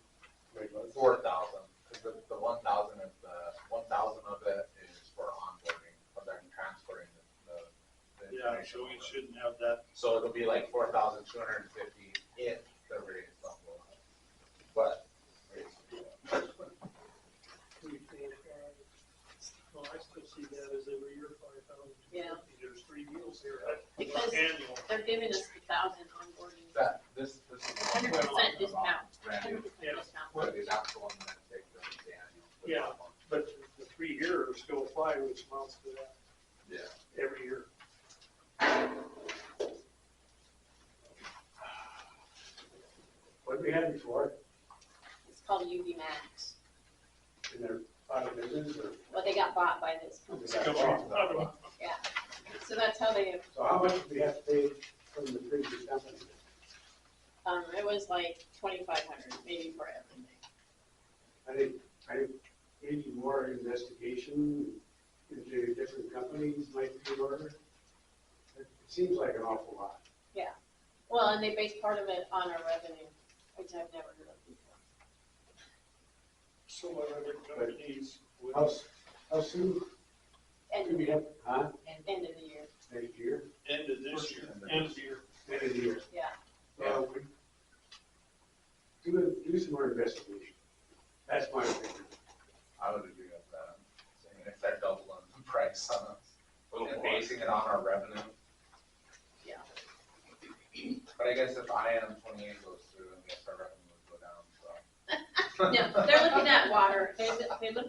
Wait, what? 4,000, because the 1,000 of it is for onboarding, but then transferring the Yeah, information. so we over. shouldn't have that. So it'll be like 4,250 if the rates don't go up. But rates will go up. We think, well, I still see that as every year, 5,000. Yeah. There's 3 deals here. Because Annual. they're giving us 1,000 onboarding, This is 100% discount, brand new. 100% Yeah. discount. But the actual one that takes the annual. Yeah. But the 3 here are still 5, which amounts to that Yeah. every year. What did we have before? It's called UV Max. And they're out of business or? Well, they got bought by this they company. got bought? So that's how they, So how much did we have to pay from the previous company? it was like 2,500 maybe for everything. I think maybe more investigation into different companies might be in order. It seems like an awful lot. Well, and they base part of it on our revenue, which I've never heard of before. So what other companies would? How soon End do of we the, have, end of the year, next year? End of this year. End of the year. End of the year. yeah. Well, do some more investigation. That's my opinion. I would agree with that. Saying if they're doubling the price on us, and basing it on our revenue. Yeah. But I guess if IM 28 goes through, I guess our revenue would go down, so. No, they're looking at water, they look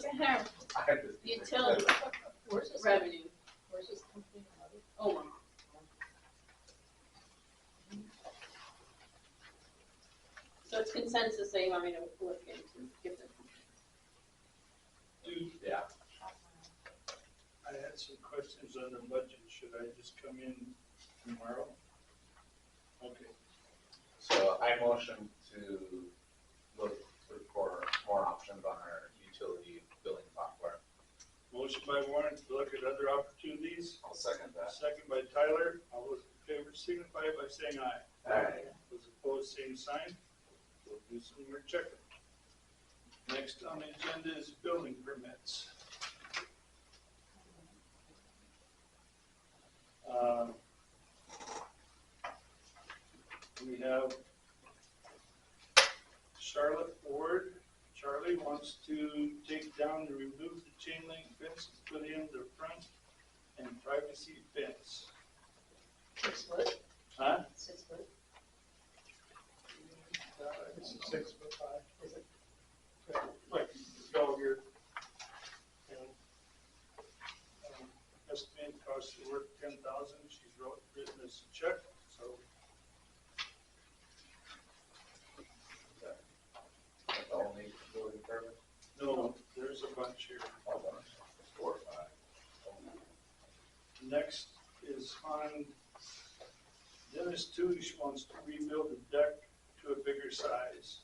at our I just. utility Where's this, revenue. where's this company? Oh, wow. So it's consensus that you want me to look into different. Dude, Yeah, I had some questions on the budget. Should I just come in tomorrow? Okay. so I motion to look for more options on our utility billing software. Motion by Warren to look at other opportunities. I'll second that. Second by Tyler. All those in favor signify by saying aye. Those opposed, same sign. We'll do some more checking. Next on the agenda is building permits. We have Charlotte Ward. Charlie wants to take down and remove the chain link fence and put in the front and privacy fence. 6 foot? Huh? 6 foot? It's 6'5". Is it? Like, go here. And, Estimated cost of work $10,000. She's written us a check, so. That's the only building permit? No, there's a bunch here. Oh, one, 4 or 5. Next is on Dennis Touche wants to rebuild the deck to a bigger size.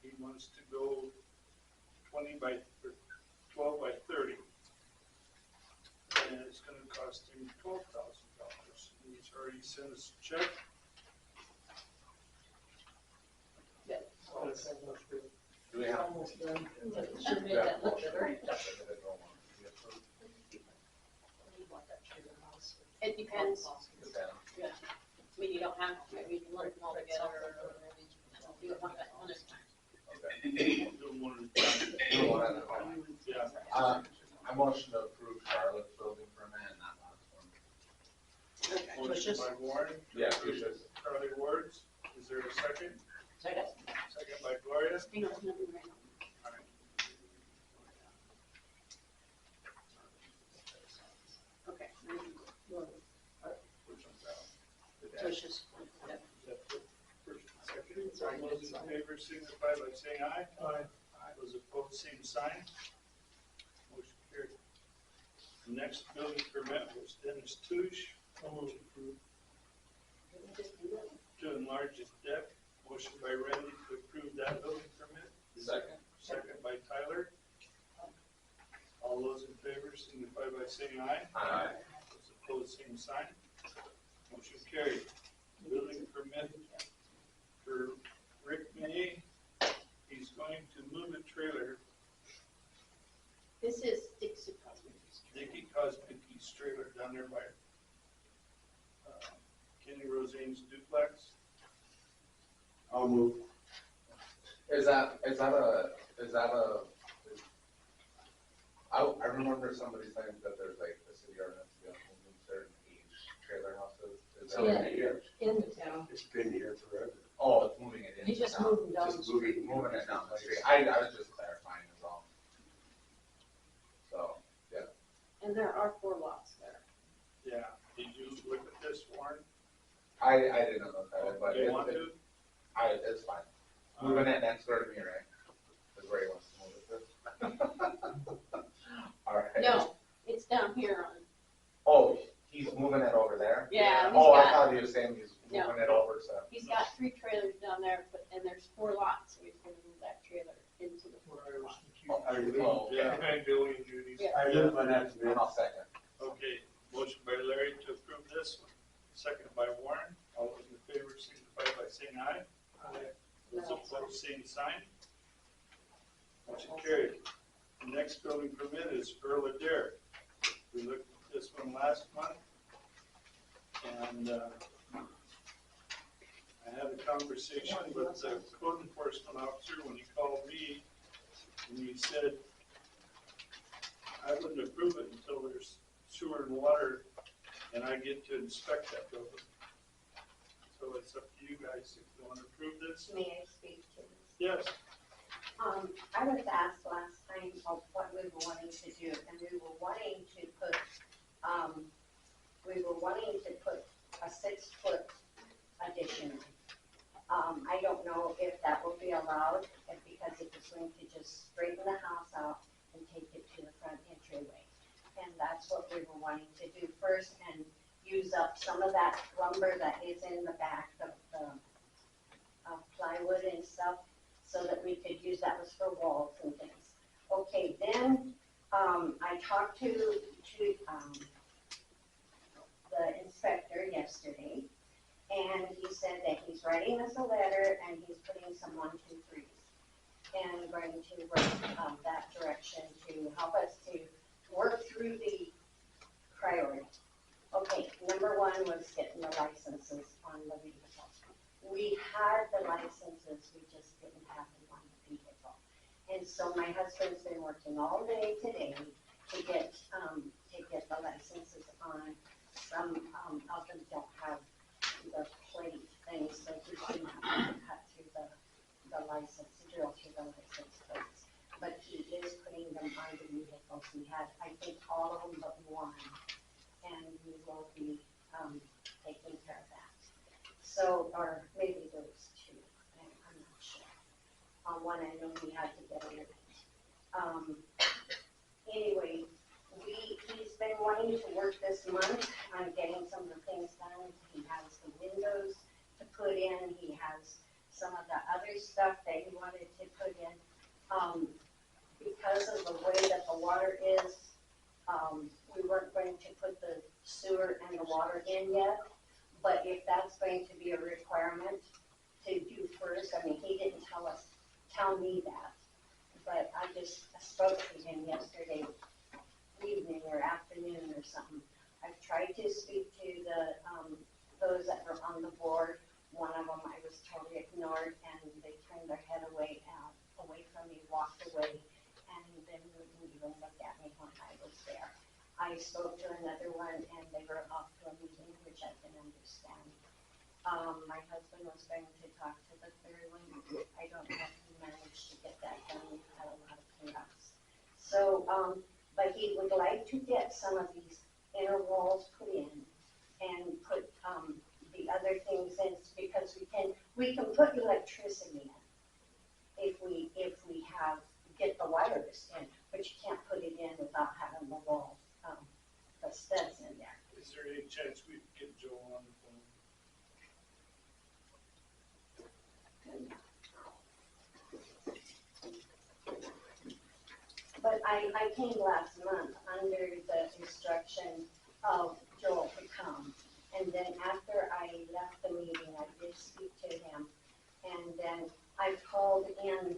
He wants to go 12 by 30. and it's gonna cost him $12,000. He's already sent us a check. Do we have? Almost done. Should made that look better. Individual ones. We approve? It depends. Depends. Yeah. I mean, you don't have to, maybe you can lump them all together or do it one at a time. Okay. Do one at a time. Do one at a time. Yeah. I motion to approve Charlotte's building permit and that last one. Motion by Warren. Yeah, we should. Charlie Wards, is there a second? Second. Second by Gloria. Hang on, nothing right now. All right. Okay. Which one's that? The dash. Tricia's. First and second. All those in favor signify by saying aye. Aye. Those opposed, same sign. Motion carried. The next building permit was Dennis Touche. To enlarge his deck. Motion by Randy to approve that building permit. Second. Second by Tyler. All those in favor signify by saying aye. Aye. Those opposed, same sign. Motion carried. Building permit for Rick May. He's going to move a trailer, This is Dixie Cosmetics. Dickie Cosmic's trailer down there by Kenny Roseanne's duplex. I'll move. Is that a, I remember somebody saying that there's like a city ordinance, you know, moving certain age trailer houses. Is that what it is? In the town. It's been here forever. Oh, it's moving it in. He just moved them down the Just street. Moving it down the street. I was just clarifying as well. So, yeah. And there are 4 lots there. Yeah, did you look at this, Warren? I didn't look at it, but Do you want to? it's fine. Moving it next door to me, right? Is where he wants to move it. All right. No, it's down here on, Oh, he's moving it over there? yeah, Oh, I thought he was saying he's No. moving it over, so. he's got 3 trailers down there, and there's 4 lots, so he's gonna move that trailer into the 4 lot. Oh, Yeah. And Billy and Judy's. Yeah. I live on that. And I'll second. Okay, motion by Larry to approve this one, second by Warren. All those in favor signify by saying aye. Aye. Those opposed, same sign. Motion carried. The next building permit is Earl Adair. We looked at this one last month. And I had a conversation with the code enforcement officer when he called me, and he said, I wouldn't approve it until there's sewer and water, and I get to inspect that building. So it's up to you guys if you want to approve this. May I speak to this? Yes. I was asked last time of what we were wanting to do, and we were wanting to put a 6-foot addition. I don't know if that will be allowed, because it was going to just straighten the house out and take it to the front entryway. And that's what we were wanting to do first, and use up some of that lumber that is in the back of the plywood and stuff, so that we could use that was for walls and things. Okay, then I talked to the inspector yesterday, and he said that he's writing us a letter and he's putting some 1, 2, 3s and going to work that direction to help us to work through the priority. Okay, number 1 was getting the licenses on the vehicle. We had the licenses, we just didn't have them on the vehicle. And so my husband's been working all day today to get the licenses on. Some of them don't have the plate things, so he's going to have to cut through the license, drill through the license plates. But he is putting them on the vehicles. We had, I think, all of them but 1. And we will be taking care of that. So, or maybe there was 2, I'm not sure. On 1, I know we had to get rid of it. Anyway, he's been wanting to work this month on getting some of the things done. He has the windows to put in. He has some of the other stuff that he wanted to put in. Because of the way that the water is, we we weren't going to put the sewer and the water in yet. But if that's going to be a requirement to do first, I mean, he didn't tell me that. But I just spoke to him yesterday evening or afternoon or something. I've tried to speak to those that were on the board. One of them I was totally ignored, and they turned their head away from me, walked away, and then wouldn't even look at me when I was there. I spoke to another one, and they were off to a meeting, which I can understand. My husband was going to talk to the third one. I don't know if he managed to get that done. We've had a lot of chaos. So, but he would like to get some of these inner walls put in and put the other things in, because we can put electricity in if we get the wires in, but you can't put it in without having the wall, the studs in there. Is there any chance we could get Joel on the phone? But I came last month under the instruction of Joel to come. And then after I left the meeting, I did speak to him. And then I called in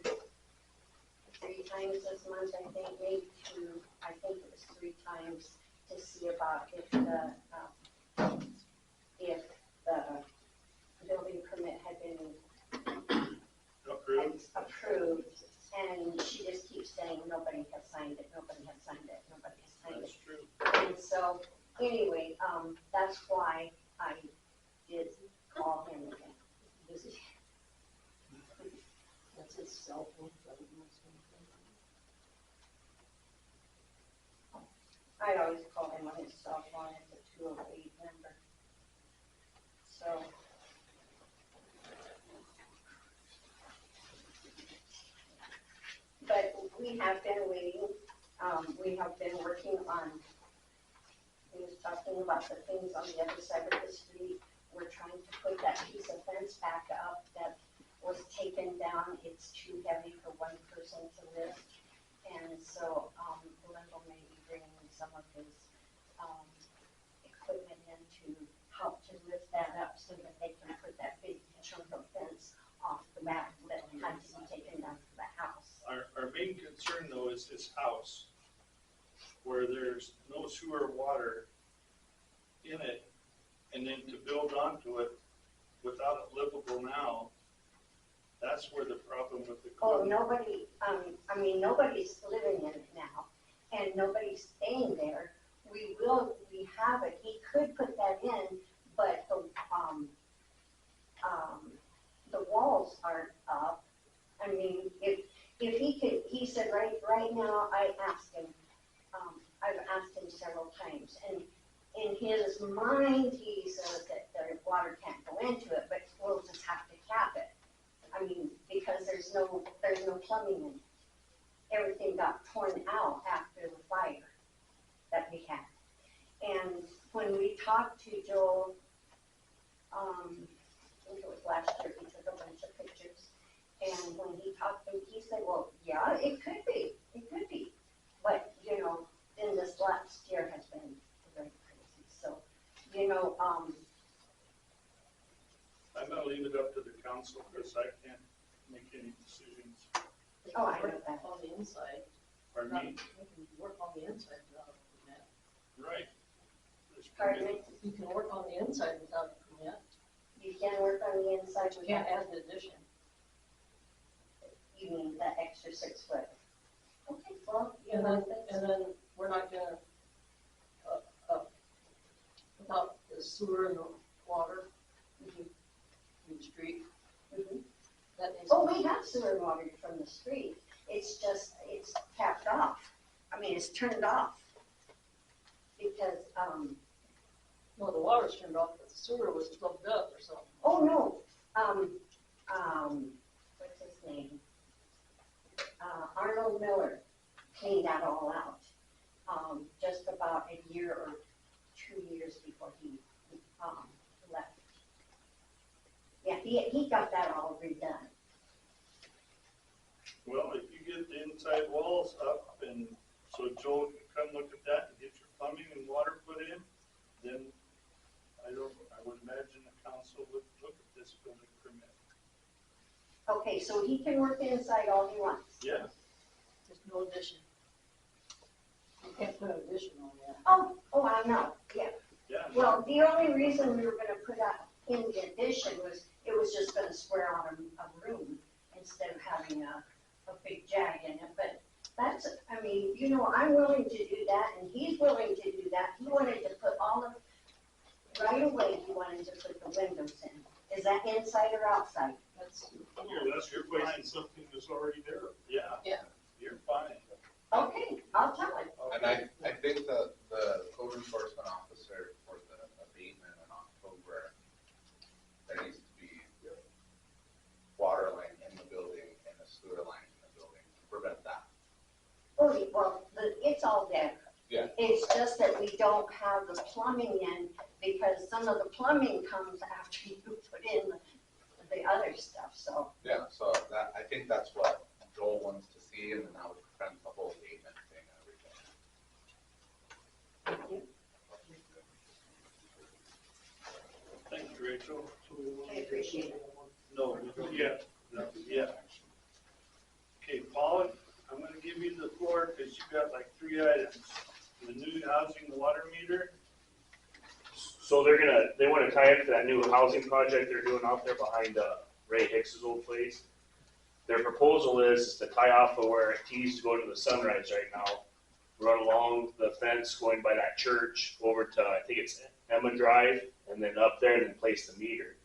3 times this month, I think, maybe 2, I think it was 3 times, to see about if the building permit had been approved. And she just keeps saying, nobody has signed it, nobody has signed it, nobody has signed it. That's true. And so, anyway, that's why I did call him again. That's his cell phone. I always call him on his cell phone, it's a 208 number. So. But we have been waiting, we have been working on, he was talking about the things on the other side of the street. We're trying to put that piece of fence back up that was taken down. It's too heavy for one person to lift. And so, Linville may be bringing some of his, equipment in to help to lift that up so that they can put that big chunk of fence off the back that had to be taken down to the house. Our main concern though is this house, where there's no sewer water in it, and then to build onto it without it livable now, that's where the problem with the Oh, code. nobody, nobody's living in it now, and nobody's staying there. We have it, he could put that in, but the walls aren't up. I mean, if he could, he said right now, I asked him, I've asked him several times, and in his mind, he says that the water can't go into it, but we'll just have to cap it. I mean, because there's no plumbing in it. Everything got torn out after the fire that we had. And when we talked to Joel, I think it was last year, he took a bunch of pictures. And when he talked to him, he said, well, yeah, it could be. But, then this last year has been very crazy. So, I'm gonna leave it up to the council, because I can't make any decisions. Oh, I know that. On the inside. Pardon me? You can work on the inside without a permit. Right. There's Pardon me? You can work on the inside without a permit. You can work on the inside. You can't add an addition. You mean that extra 6 foot? Okay, well, And then we're not gonna, without the sewer and the water, in the street. That is. Oh, we have sewer water from the street. It's just, it's capped off. I mean, it's turned off. Because, Well, the water's turned off, but the sewer was plugged up or something. oh no, what's his name? Arnold Miller cleaned that all out, just about a year or 2 years before he, left. Yeah, he got that all redone. Well, if you get the inside walls up, and so Joel can come look at that and get your plumbing and water put in, then I would imagine the council would look at this building permit. Okay, so he can work inside all he wants. Yeah, There's no addition. You can't put an addition on that. Oh, I know, yeah. yeah. Well, the only reason we were gonna put that in the addition was, it was just gonna square on a room instead of having a big jag in it, but that's, I mean, you know, I'm willing to do that, and he's willing to do that. He wanted to put all of, right away, he wanted to put the windows in. Is that inside or outside? That's, That's replacing something that's already there. Yeah. Yeah. You're fine. Okay, I'll tell him. And I think the code enforcement officer for the abatement in October, there needs to be water line in the building and a sewer line in the building to prevent that. Oh, well, it's all there. Yeah. It's just that we don't have the plumbing in, because some of the plumbing comes after you put in the other stuff, so. Yeah, so that, I think that's what Joel wants to see, and then that would prevent the whole abatement thing and everything. Thank you, Rachel. I appreciate it. No, yeah, no, yeah. Okay, Paul, I'm gonna give you the floor because you got like 3 items. The new housing water meter, So they wanna tie into that new housing project they're doing out there behind, Ray Hicks's old place. Their proposal is to tie off of where it tees to go to the Sunrise right now, run along the fence going by that church over to, I think it's Emma Drive, and then up there and then place the meter.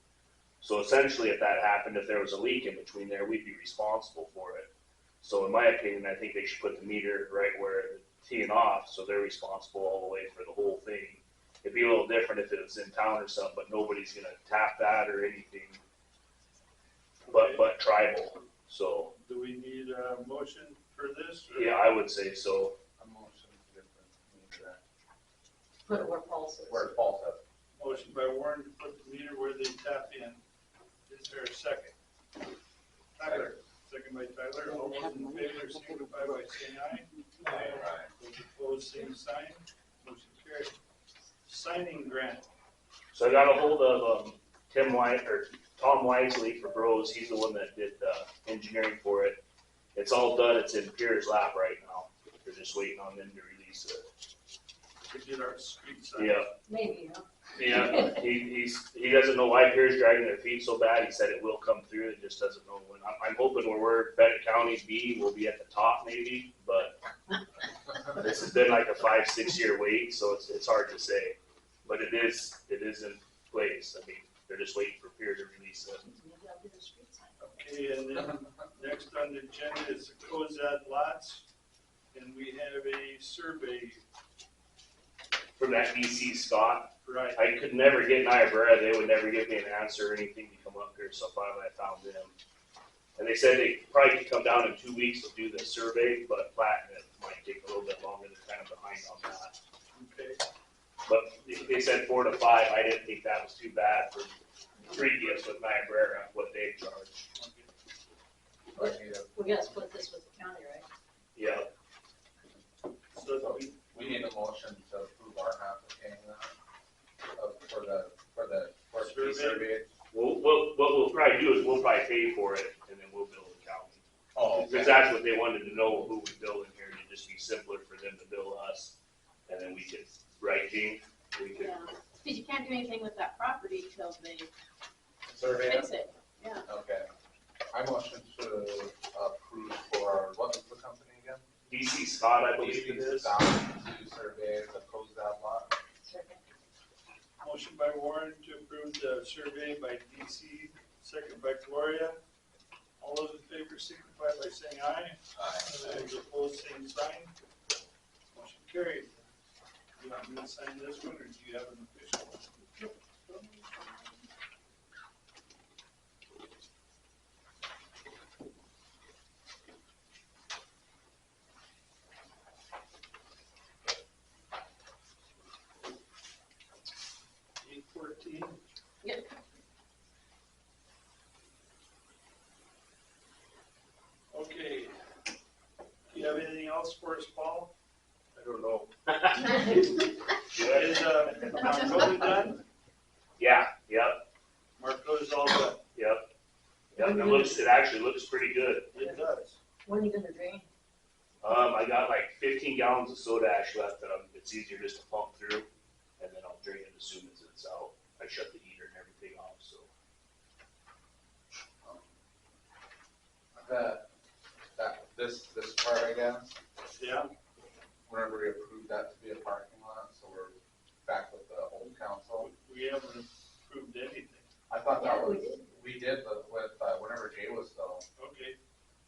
So essentially, if that happened, if there was a leak in between there, we'd be responsible for it. So in my opinion, I think they should put the meter right where it's teeing off, so they're responsible all the way for the whole thing. It'd be a little different if it was in town or something, but nobody's gonna tap that or anything. But tribal, so, do we need a motion for this? or- yeah, I would say so. A motion to get the meter put it where Paul says. where it falls out. Motion by Warren to put the meter where they tap in. Is there a second? Tyler, second by Tyler. All those in favor signify by saying aye. Aye. Those opposed, same sign. Motion carried. Signing grant. So I got a hold of, Tom Wisely for Bros, he's the one that did the engineering for it. It's all done, it's in Pierre's lap right now, they're just waiting on them to release it. To get our street sign. Yeah, Maybe, huh? yeah, he doesn't know why Pierre's dragging their feet so bad, he said it will come through, it just doesn't know when. I'm hoping where we're, Bennett County B, we'll be at the top maybe, but this has been like a 5-6 year wait, so it's hard to say. But it is in place, I mean, they're just waiting for Pierre to release it. Maybe I'll do the street sign. Okay, and then next on the agenda is the Cozad lots, and we have a survey. From that DC Scott, Right. I could never get Niobrara, they would never give me an answer or anything to come up here, so finally I found them. And they said they probably could come down in 2 weeks to do the survey, but platinum it might take a little bit longer, they're kind of behind on that. Okay. But they said 4 to 5, I didn't think that was too bad for previous with Niobrara, what they charge. We gotta split this with the county, right? Yeah, So We need a motion to approve our half of paying that, for the survey. what we'll probably do is we'll probably pay for it and then we'll bill the county. Oh, Because that's what they wanted to know, who we bill in here, it'd just be simpler for them to bill us. And then we could, right, Gene? We could, Yeah, because you can't do anything with that property till they survey. fix it, yeah. Okay. I motion to approve for, what was the company again? DC Scott, I believe it is. To survey the Cozad lot. Second. motion by Warren to approve the survey by DC, second by Gloria. All those in favor signify by saying aye. Aye. Those opposed, same sign. Motion carried. Do you want me to sign this one, or do you have an official one? Yep. Okay. Do you have anything else for us, Paul? I don't know. Is, Marcota done? Yeah, yep, Marcota's all done. yep. Yep, it actually looks pretty good. It does. When are you gonna drain? I got like 15 gallons of soda ash left that it's easier just to pump through, and then I'll drain it as soon as it's out. I shut the heater and everything off, so. This part, I guess, Yeah, whenever we approved that to be a parking lot, so we're back with the old council. we haven't approved anything. I thought that Yeah, we was, did. we did with, whenever Jay was still, Okay,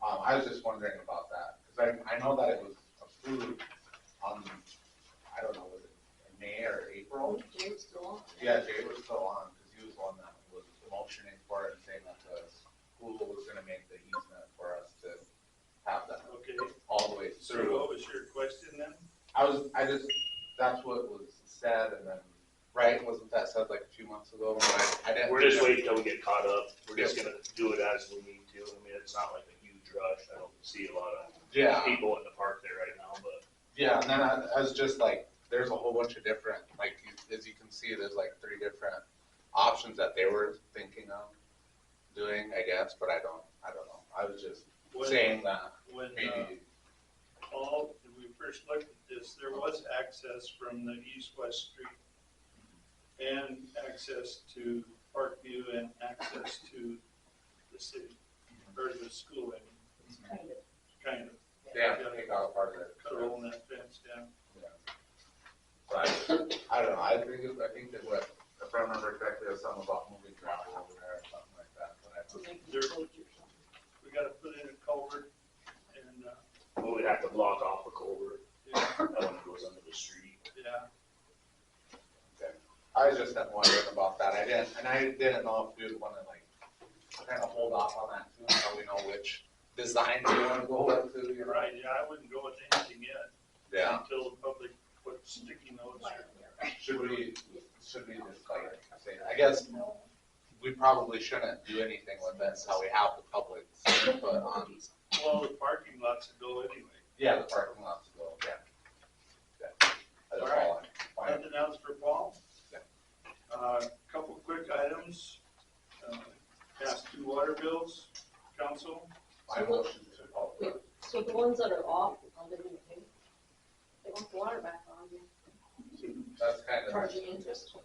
I was just wondering about that, because I know that it was approved on, I don't know, was it in May or April? James still on? Yeah, Jay was still on, because he was the one that was motioning for it and saying that the school was gonna make the easement for us to have that okay. all the way So through. what was your question then? That's what was said, and then, right, wasn't that said like a few months ago? I didn't. We're just waiting till we get caught up. We're just gonna do it as we need to. I mean, it's not like a huge rush. I don't see a lot of Yeah, people in the park there right now, but yeah, and then I was just like, there's a whole bunch of different, like, as you can see, there's like 3 different options that they were thinking of doing, I guess, but I don't know. I was just saying that When, maybe, Paul, when we first looked at this, there was access from the east-west street and access to Parkview and access to the city, or the school, I mean, kind of. yeah, take out part of it. Cut a hole in that fence down. But I don't know, I think that what, if I remember correctly, it was something about moving gravel over there or something like that, but I don't know. We gotta put in a culvert and, we would have to block off the culvert. yeah, That one goes under the street. yeah. I was just wondering about that. I didn't know if we would want to like kind of hold off on that too, until we know which design we want to go with too. You're right, yeah, I wouldn't go with anything yet. Yeah. Until the public puts sticky notes or. Should we just like say, I guess we probably shouldn't do anything with this, how we have the public input on. Well, the parking lots would go anyway. Yeah, the parking lots will, yeah. That's All right. all I'm fine. Nothing else for Paul? Yeah. Couple quick items. Past 2 water bills, council. My motion to call. So the ones that are off, are they gonna pay? They want the water back on. That's kind of. Charging interest?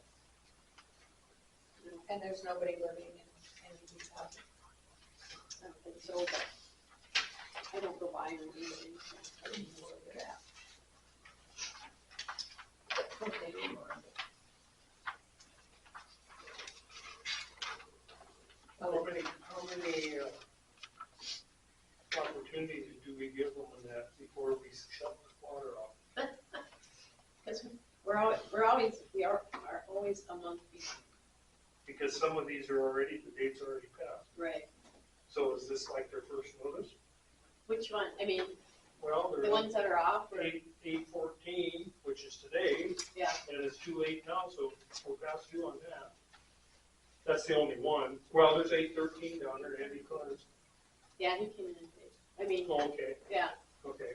And there's nobody living in any of these houses. I don't think so, but I don't go by or do anything. I don't know where they're at. Okay. How many opportunities do we give them in that before we shut the water off? Because we are always a month behind. Because some of these are already, the date's already passed. Right. So is this like their first notice? Which one? I mean, Well, the there's ones that are off, or, 8/14, which is today, yeah. and it's 2/8 now, so we're past due on that. That's the only one. Well, there's 8/13 down there, Andy Clark's. Yeah, he came in and paid. I mean, Oh, okay, yeah. okay.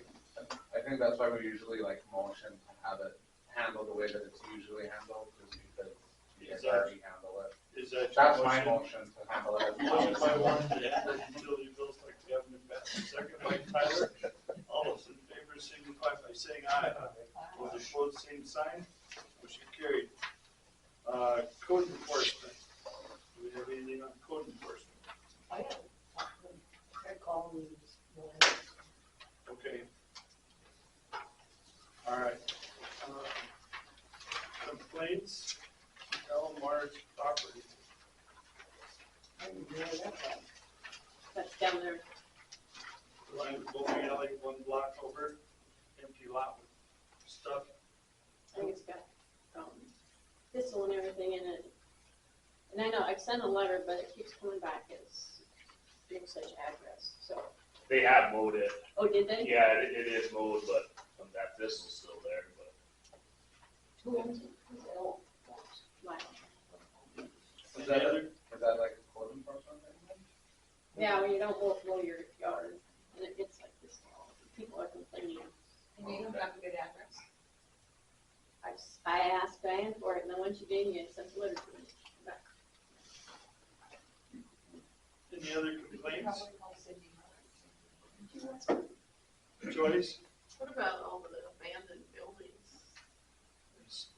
I think that's why we usually like motion to have it handled the way that it's usually handled, just because you guys already handle it. Is that? That's my motion to handle it. Motion by one to add the utility bills like we have in the past. Second by Tyler. All those in favor signify by saying aye. With the opposed, same sign. Motion carried. Code enforcement. Do we have anything on code enforcement? I have, I call them. Okay. All right. Complaints, Elmar's property. I didn't know that. That's down there. Line of bowling alley, 1 block over, empty lot with stuff. I think it's got, thistle and everything in it. And I know, I've sent a letter, but it keeps coming back as no such address, so. They have mowed it. Oh, did they? Yeah, it is mowed, but that thistle's still there, but. Who owns it? Oh, Wow. Is that like a code enforcement thing? Yeah, when you don't mow your yard, and it gets like this, people are complaining. And you don't have a good address. Diane for it, and then once you do, you send a letter to me. Back. Any other complaints? Probably call Cindy. Joyce, What about all the abandoned buildings?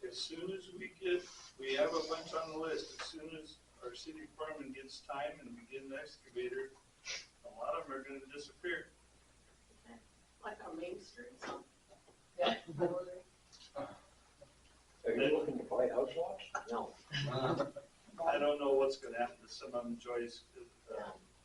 as soon as we have a bunch on the list, as soon as our city department gets time and we get an excavator, a lot of them are gonna disappear. Like on Main Street, some. Yeah. Are you looking to buy house lots? No, I don't know what's gonna happen to some of them, Joyce.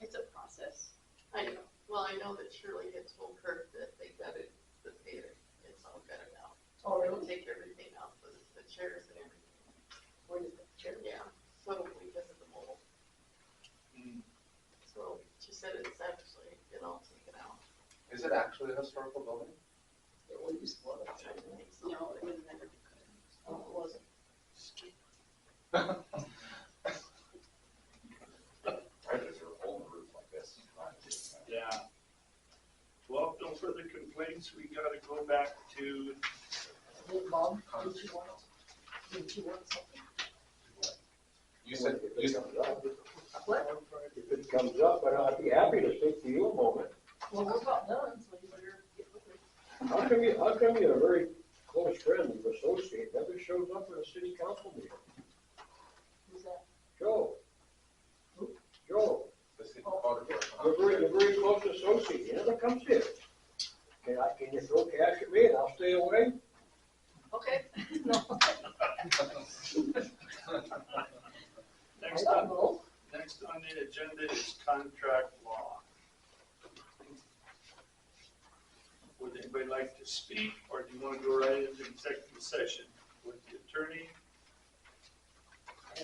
It's a process. I know. Well, I know that Shirley had told Kurt that they gutted the theater. It's all gutted out. Oh, They'll really? take everything out, the chairs and everything. Where did the chair? Yeah, so because of the mold. Mm. So she said it's actually been all taken out. Is it actually a historical building? It was one of I them. didn't think so. No, it was never. Oh, it wasn't. I deserve a whole roof like this. Yeah. Well, if no further complaints, we gotta go back to, Hey, Bob, did you want something? You said, If it comes up, What? if it comes up, but I'd be happy to speak to you a moment. Well, we're about done, so you better get with it. How come you're a very close friend and associate, never shows up at a city council meeting? Who's that? Joe. Joe, the city code you're very close associate, you never comes here. Can you throw cash at me and I'll stay away? Okay. No. next I on, don't know. next on the agenda is contract law. Would anybody like to speak, or do you wanna go right into executive session with the attorney,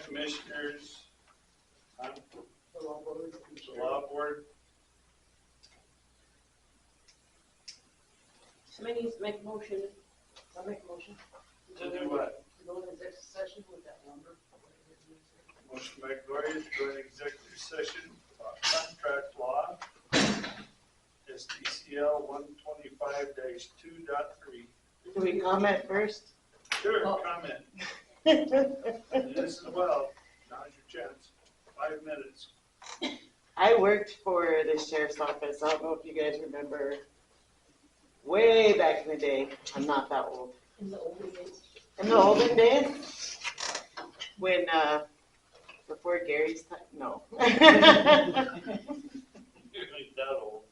commissioners, The law board. the law board? Somebody needs to make a motion. I'll make a motion. To do what? To go into executive session with that number. Motion by Gloria to go into executive session about contract law, SDCL 125-2.3. Do we comment first? Sure, Oh. comment. This is well, now's your chance. 5 minutes. I worked for the sheriff's office. I don't know if you guys remember, way back in the day. I'm not that old. In the olden days. In the olden days, when, before Gary's time, no. You're like that old.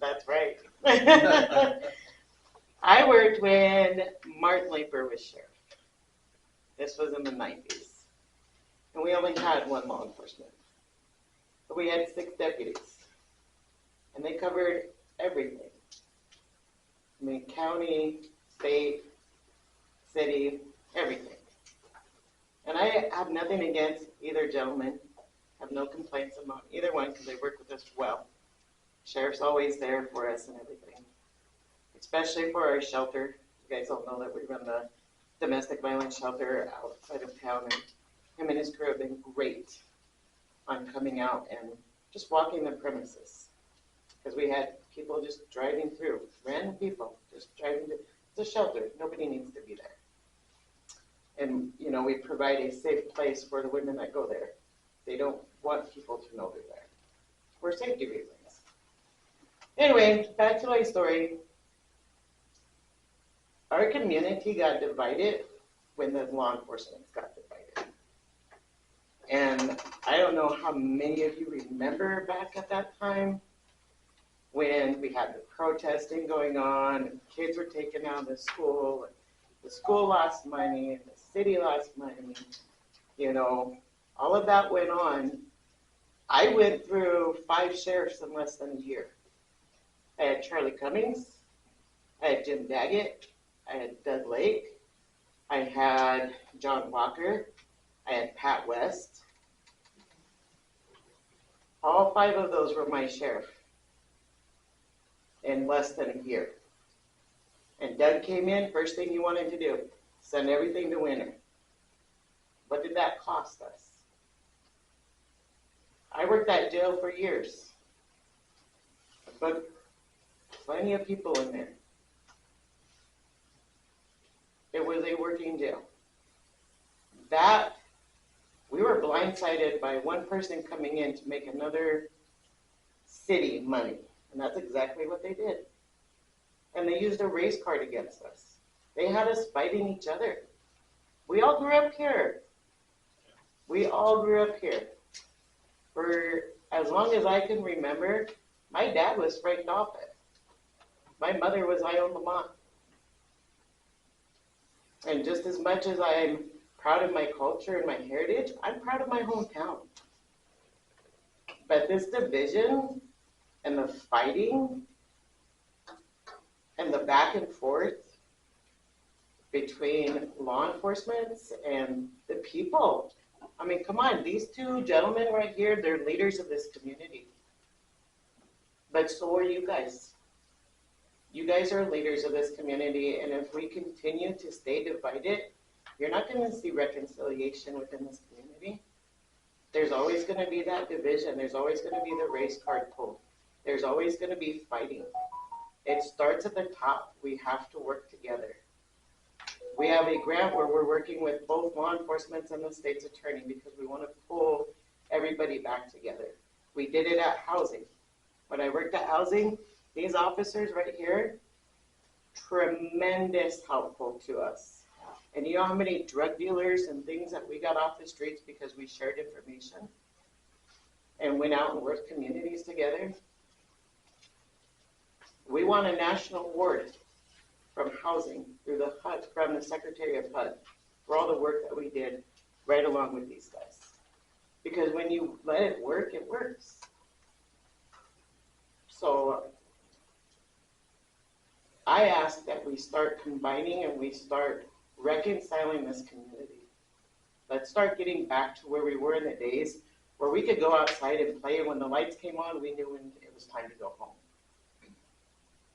That's right. I worked when Martin Leeper was sheriff. This was in the 90s. And we only had one law enforcement. But we had 6 deputies. And they covered everything. I mean, county, state, city, everything. And I have nothing against either gentleman. Have no complaints about either one because they work with us well. Sheriff's always there for us and everything. Especially for our shelter. You guys all know that we run the domestic violence shelter outside of town, and him and his crew have been great on coming out and just walking the premises. Because we had people just driving through, random people just driving through. It's a shelter, nobody needs to be there. And, you know, we provide a safe place for the women that go there. They don't want people to know they're there, for safety reasons. Anyway, back to my story. Our community got divided when the law enforcement got divided. And I don't know how many of you remember back at that time when we had the protesting going on, and kids were taken out of the school, and the school lost money, and the city lost money. You know, all of that went on. I went through 5 sheriffs in less than a year. I had Charlie Cummings, I had Jim Daggett, I had Doug Lake, I had John Walker, I had Pat West. All 5 of those were my sheriff in less than a year. And Doug came in, first thing he wanted to do, send everything to Winter. What did that cost us? I worked that jail for years. But plenty of people in there. It was a working jail. that, we were blindsided by one person coming in to make another city money. And that's exactly what they did. And they used a race card against us. They had us fighting each other. We all grew up here. We all grew up here. For as long as I can remember, my dad was Frank Doffett. My mother was Ione Lamont. And just as much as I'm proud of my culture and my heritage, I'm proud of my hometown. But this division and the fighting and the back and forth between law enforcement and the people. I mean, come on, these two gentlemen right here, they're leaders of this community. But so are you guys. You guys are leaders of this community, and if we continue to stay divided, you're not going to see reconciliation within this community. There's always going to be that division. There's always going to be the race card pulled. There's always going to be fighting. It starts at the top. We have to work together. We have a grant where we're working with both law enforcement and the state's attorney because we want to pull everybody back together. We did it at housing. When I worked at housing, these officers right here, tremendous helpful to us. And you know how many drug dealers and things that we got off the streets because we shared information and went out and worked communities together? We won a national award from housing through the HUD, from the Secretary of HUD, for all the work that we did right along with these guys. Because when you let it work, it works. So I ask that we start combining and we start reconciling this community. Let's start getting back to where we were in the days where we could go outside and play, and when the lights came on, we knew when it was time to go home.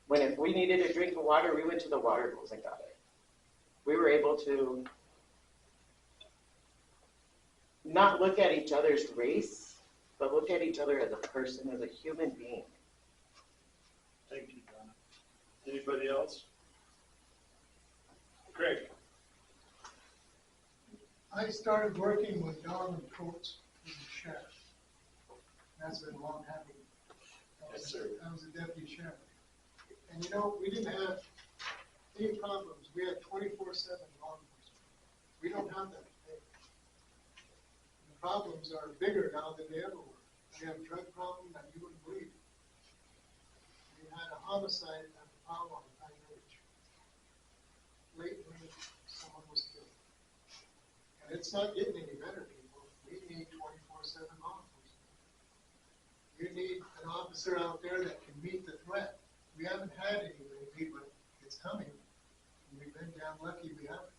When if we needed a drink of water, we went to the water holes and got it. We were able to not look at each other's race, but look at each other as a person, as a human being. Thank you, Donna. Anybody else? Greg? I started working with Donald Coates as a sheriff. That's been a long time. Yes, sir. I was a deputy sheriff. And you know, we didn't have any problems. We had 24/7 law enforcement. We don't have that today. The problems are bigger now than they ever were. We have a drug problem that you wouldn't believe. We had a homicide at the power on Pine Ridge. Late when someone was killed. And it's not getting any better, people. We need 24/7 law enforcement. You need an officer out there that can meet the threat. We haven't had any lately, but it's coming. And we've been damn lucky we haven't.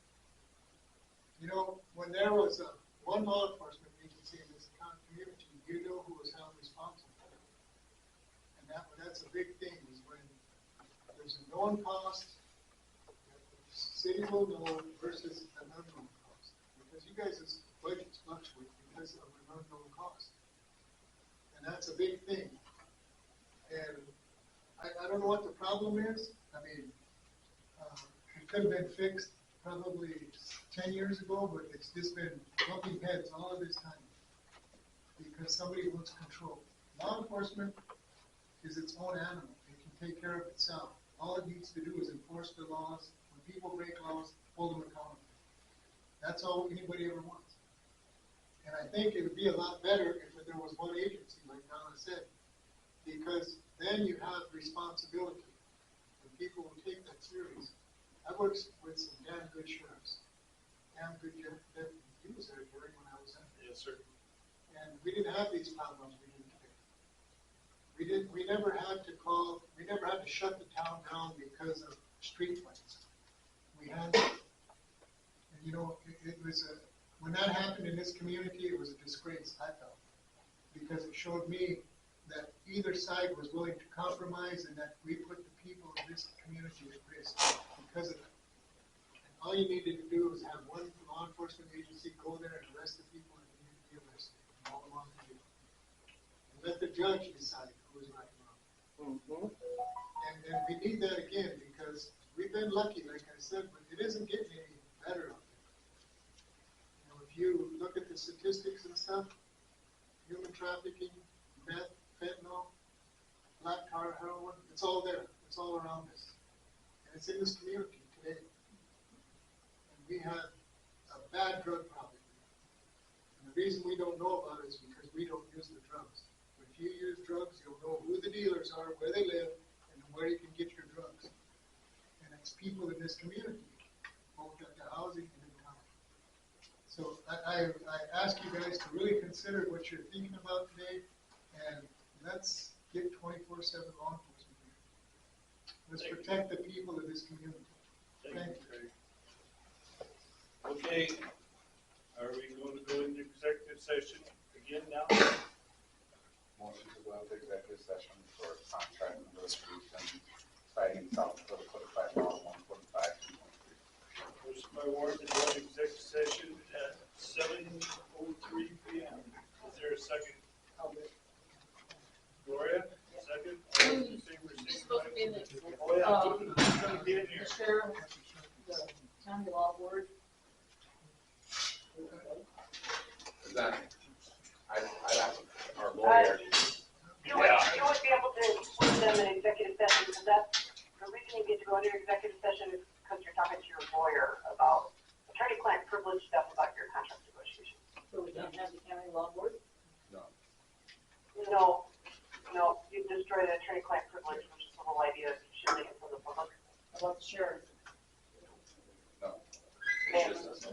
You know, when there was one law enforcement agency in this community, you know who was held responsible for it. And that's a big thing, is when there's a known cost that the city will know versus an unknown cost. Because you guys' budgets fluctuate because of an unknown cost. And that's a big thing. And I don't know what the problem is. I mean, it could have been fixed probably 10 years ago, but it's just been bumping heads all of this time because somebody wants control. Law enforcement is its own animal. It can take care of itself. All it needs to do is enforce the laws. When people break laws, hold them accountable. That's all anybody ever wants. And I think it would be a lot better if there was one agency, like Donna said, because then you have responsibility, and people will take that serious. I worked with some damn good sheriffs, damn good deputies. He was there during when I was in there. Yes, sir. And we didn't have these problems we do today. We never had to call, we never had to shut the town down because of street fights. We had, and you know, it was when that happened in this community, it was a disgrace, I felt, because it showed me that either side was willing to compromise and that we put the people of this community at risk because of it. And all you needed to do was have one law enforcement agency go there and arrest the people that needed to be arrested and all along the way. And let the judge decide who was right and wrong. Mm-hmm. And we need that again because we've been lucky, like I said, but it isn't getting any better out there. You know, if you look at the statistics and stuff, human trafficking, meth, fentanyl, black tar, heroin, it's all there, it's all around us. And it's in this community today. And we have a bad drug problem. And the reason we don't know about it is because we don't use the drugs. But if you use drugs, you'll know who the dealers are, where they live, and where you can get your drugs. And it's people in this community, both at the housing and in town. So I ask you guys to really consider what you're thinking about today, and let's get 24/7 law enforcement here. Let's protect the people of this community. Thank you. Craig. Okay, are we going to go into executive session again now? Motion to go into executive session for contract negotiation, citing South Dakota Codified Law 145, 2.3. Motion by Warren to go into executive session at 7:03 p.m. Is there a second? Gloria, second. All those in favor, You're say supposed to be in the, aye. Oh, yeah, who's gonna be in here? the sheriff, the county law board. Is that, I'd ask our lawyer. You would be able to include them in executive session, because that's, the reason you get to go into executive session is because you're talking to your lawyer about attorney-client privilege stuff about your contract negotiations. So we don't have the county law board? No, you destroy the attorney-client privilege, which is the whole idea of shielding it from the public. About the sheriff? No. It's just us.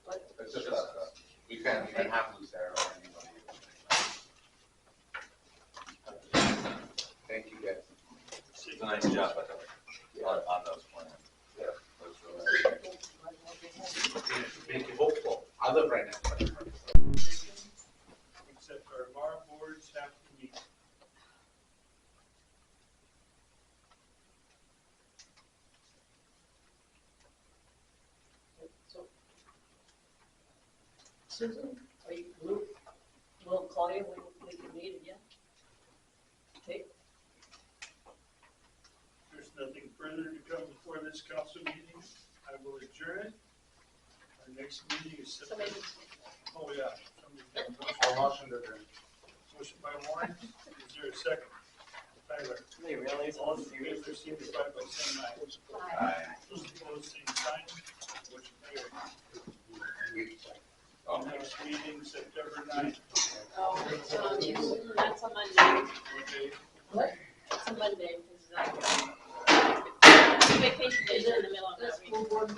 What? It's just us. We can't even have Lucero or anybody. Thank you, guys. It's a nice job, by the way, on those plans. Yeah. Looks really nice. Make you hopeful. I live right next to it. Except our boards have to meet. So, Susan, are you, we'll call you when we can meet again? Okay, There's nothing further to come before this council meeting. I will adjourn it. Our next meeting is September. Oh, yeah. I'll motion to adjourn. Motion by Warren. Is there a second? Tyler. They really All in favor, signify by saying aye. Aye. Those opposed, same sign. Motion carried. Next meeting, September 9th. Oh, that's a Monday. Okay. what? It's a Monday, because vacation days are in the middle of that This week. school board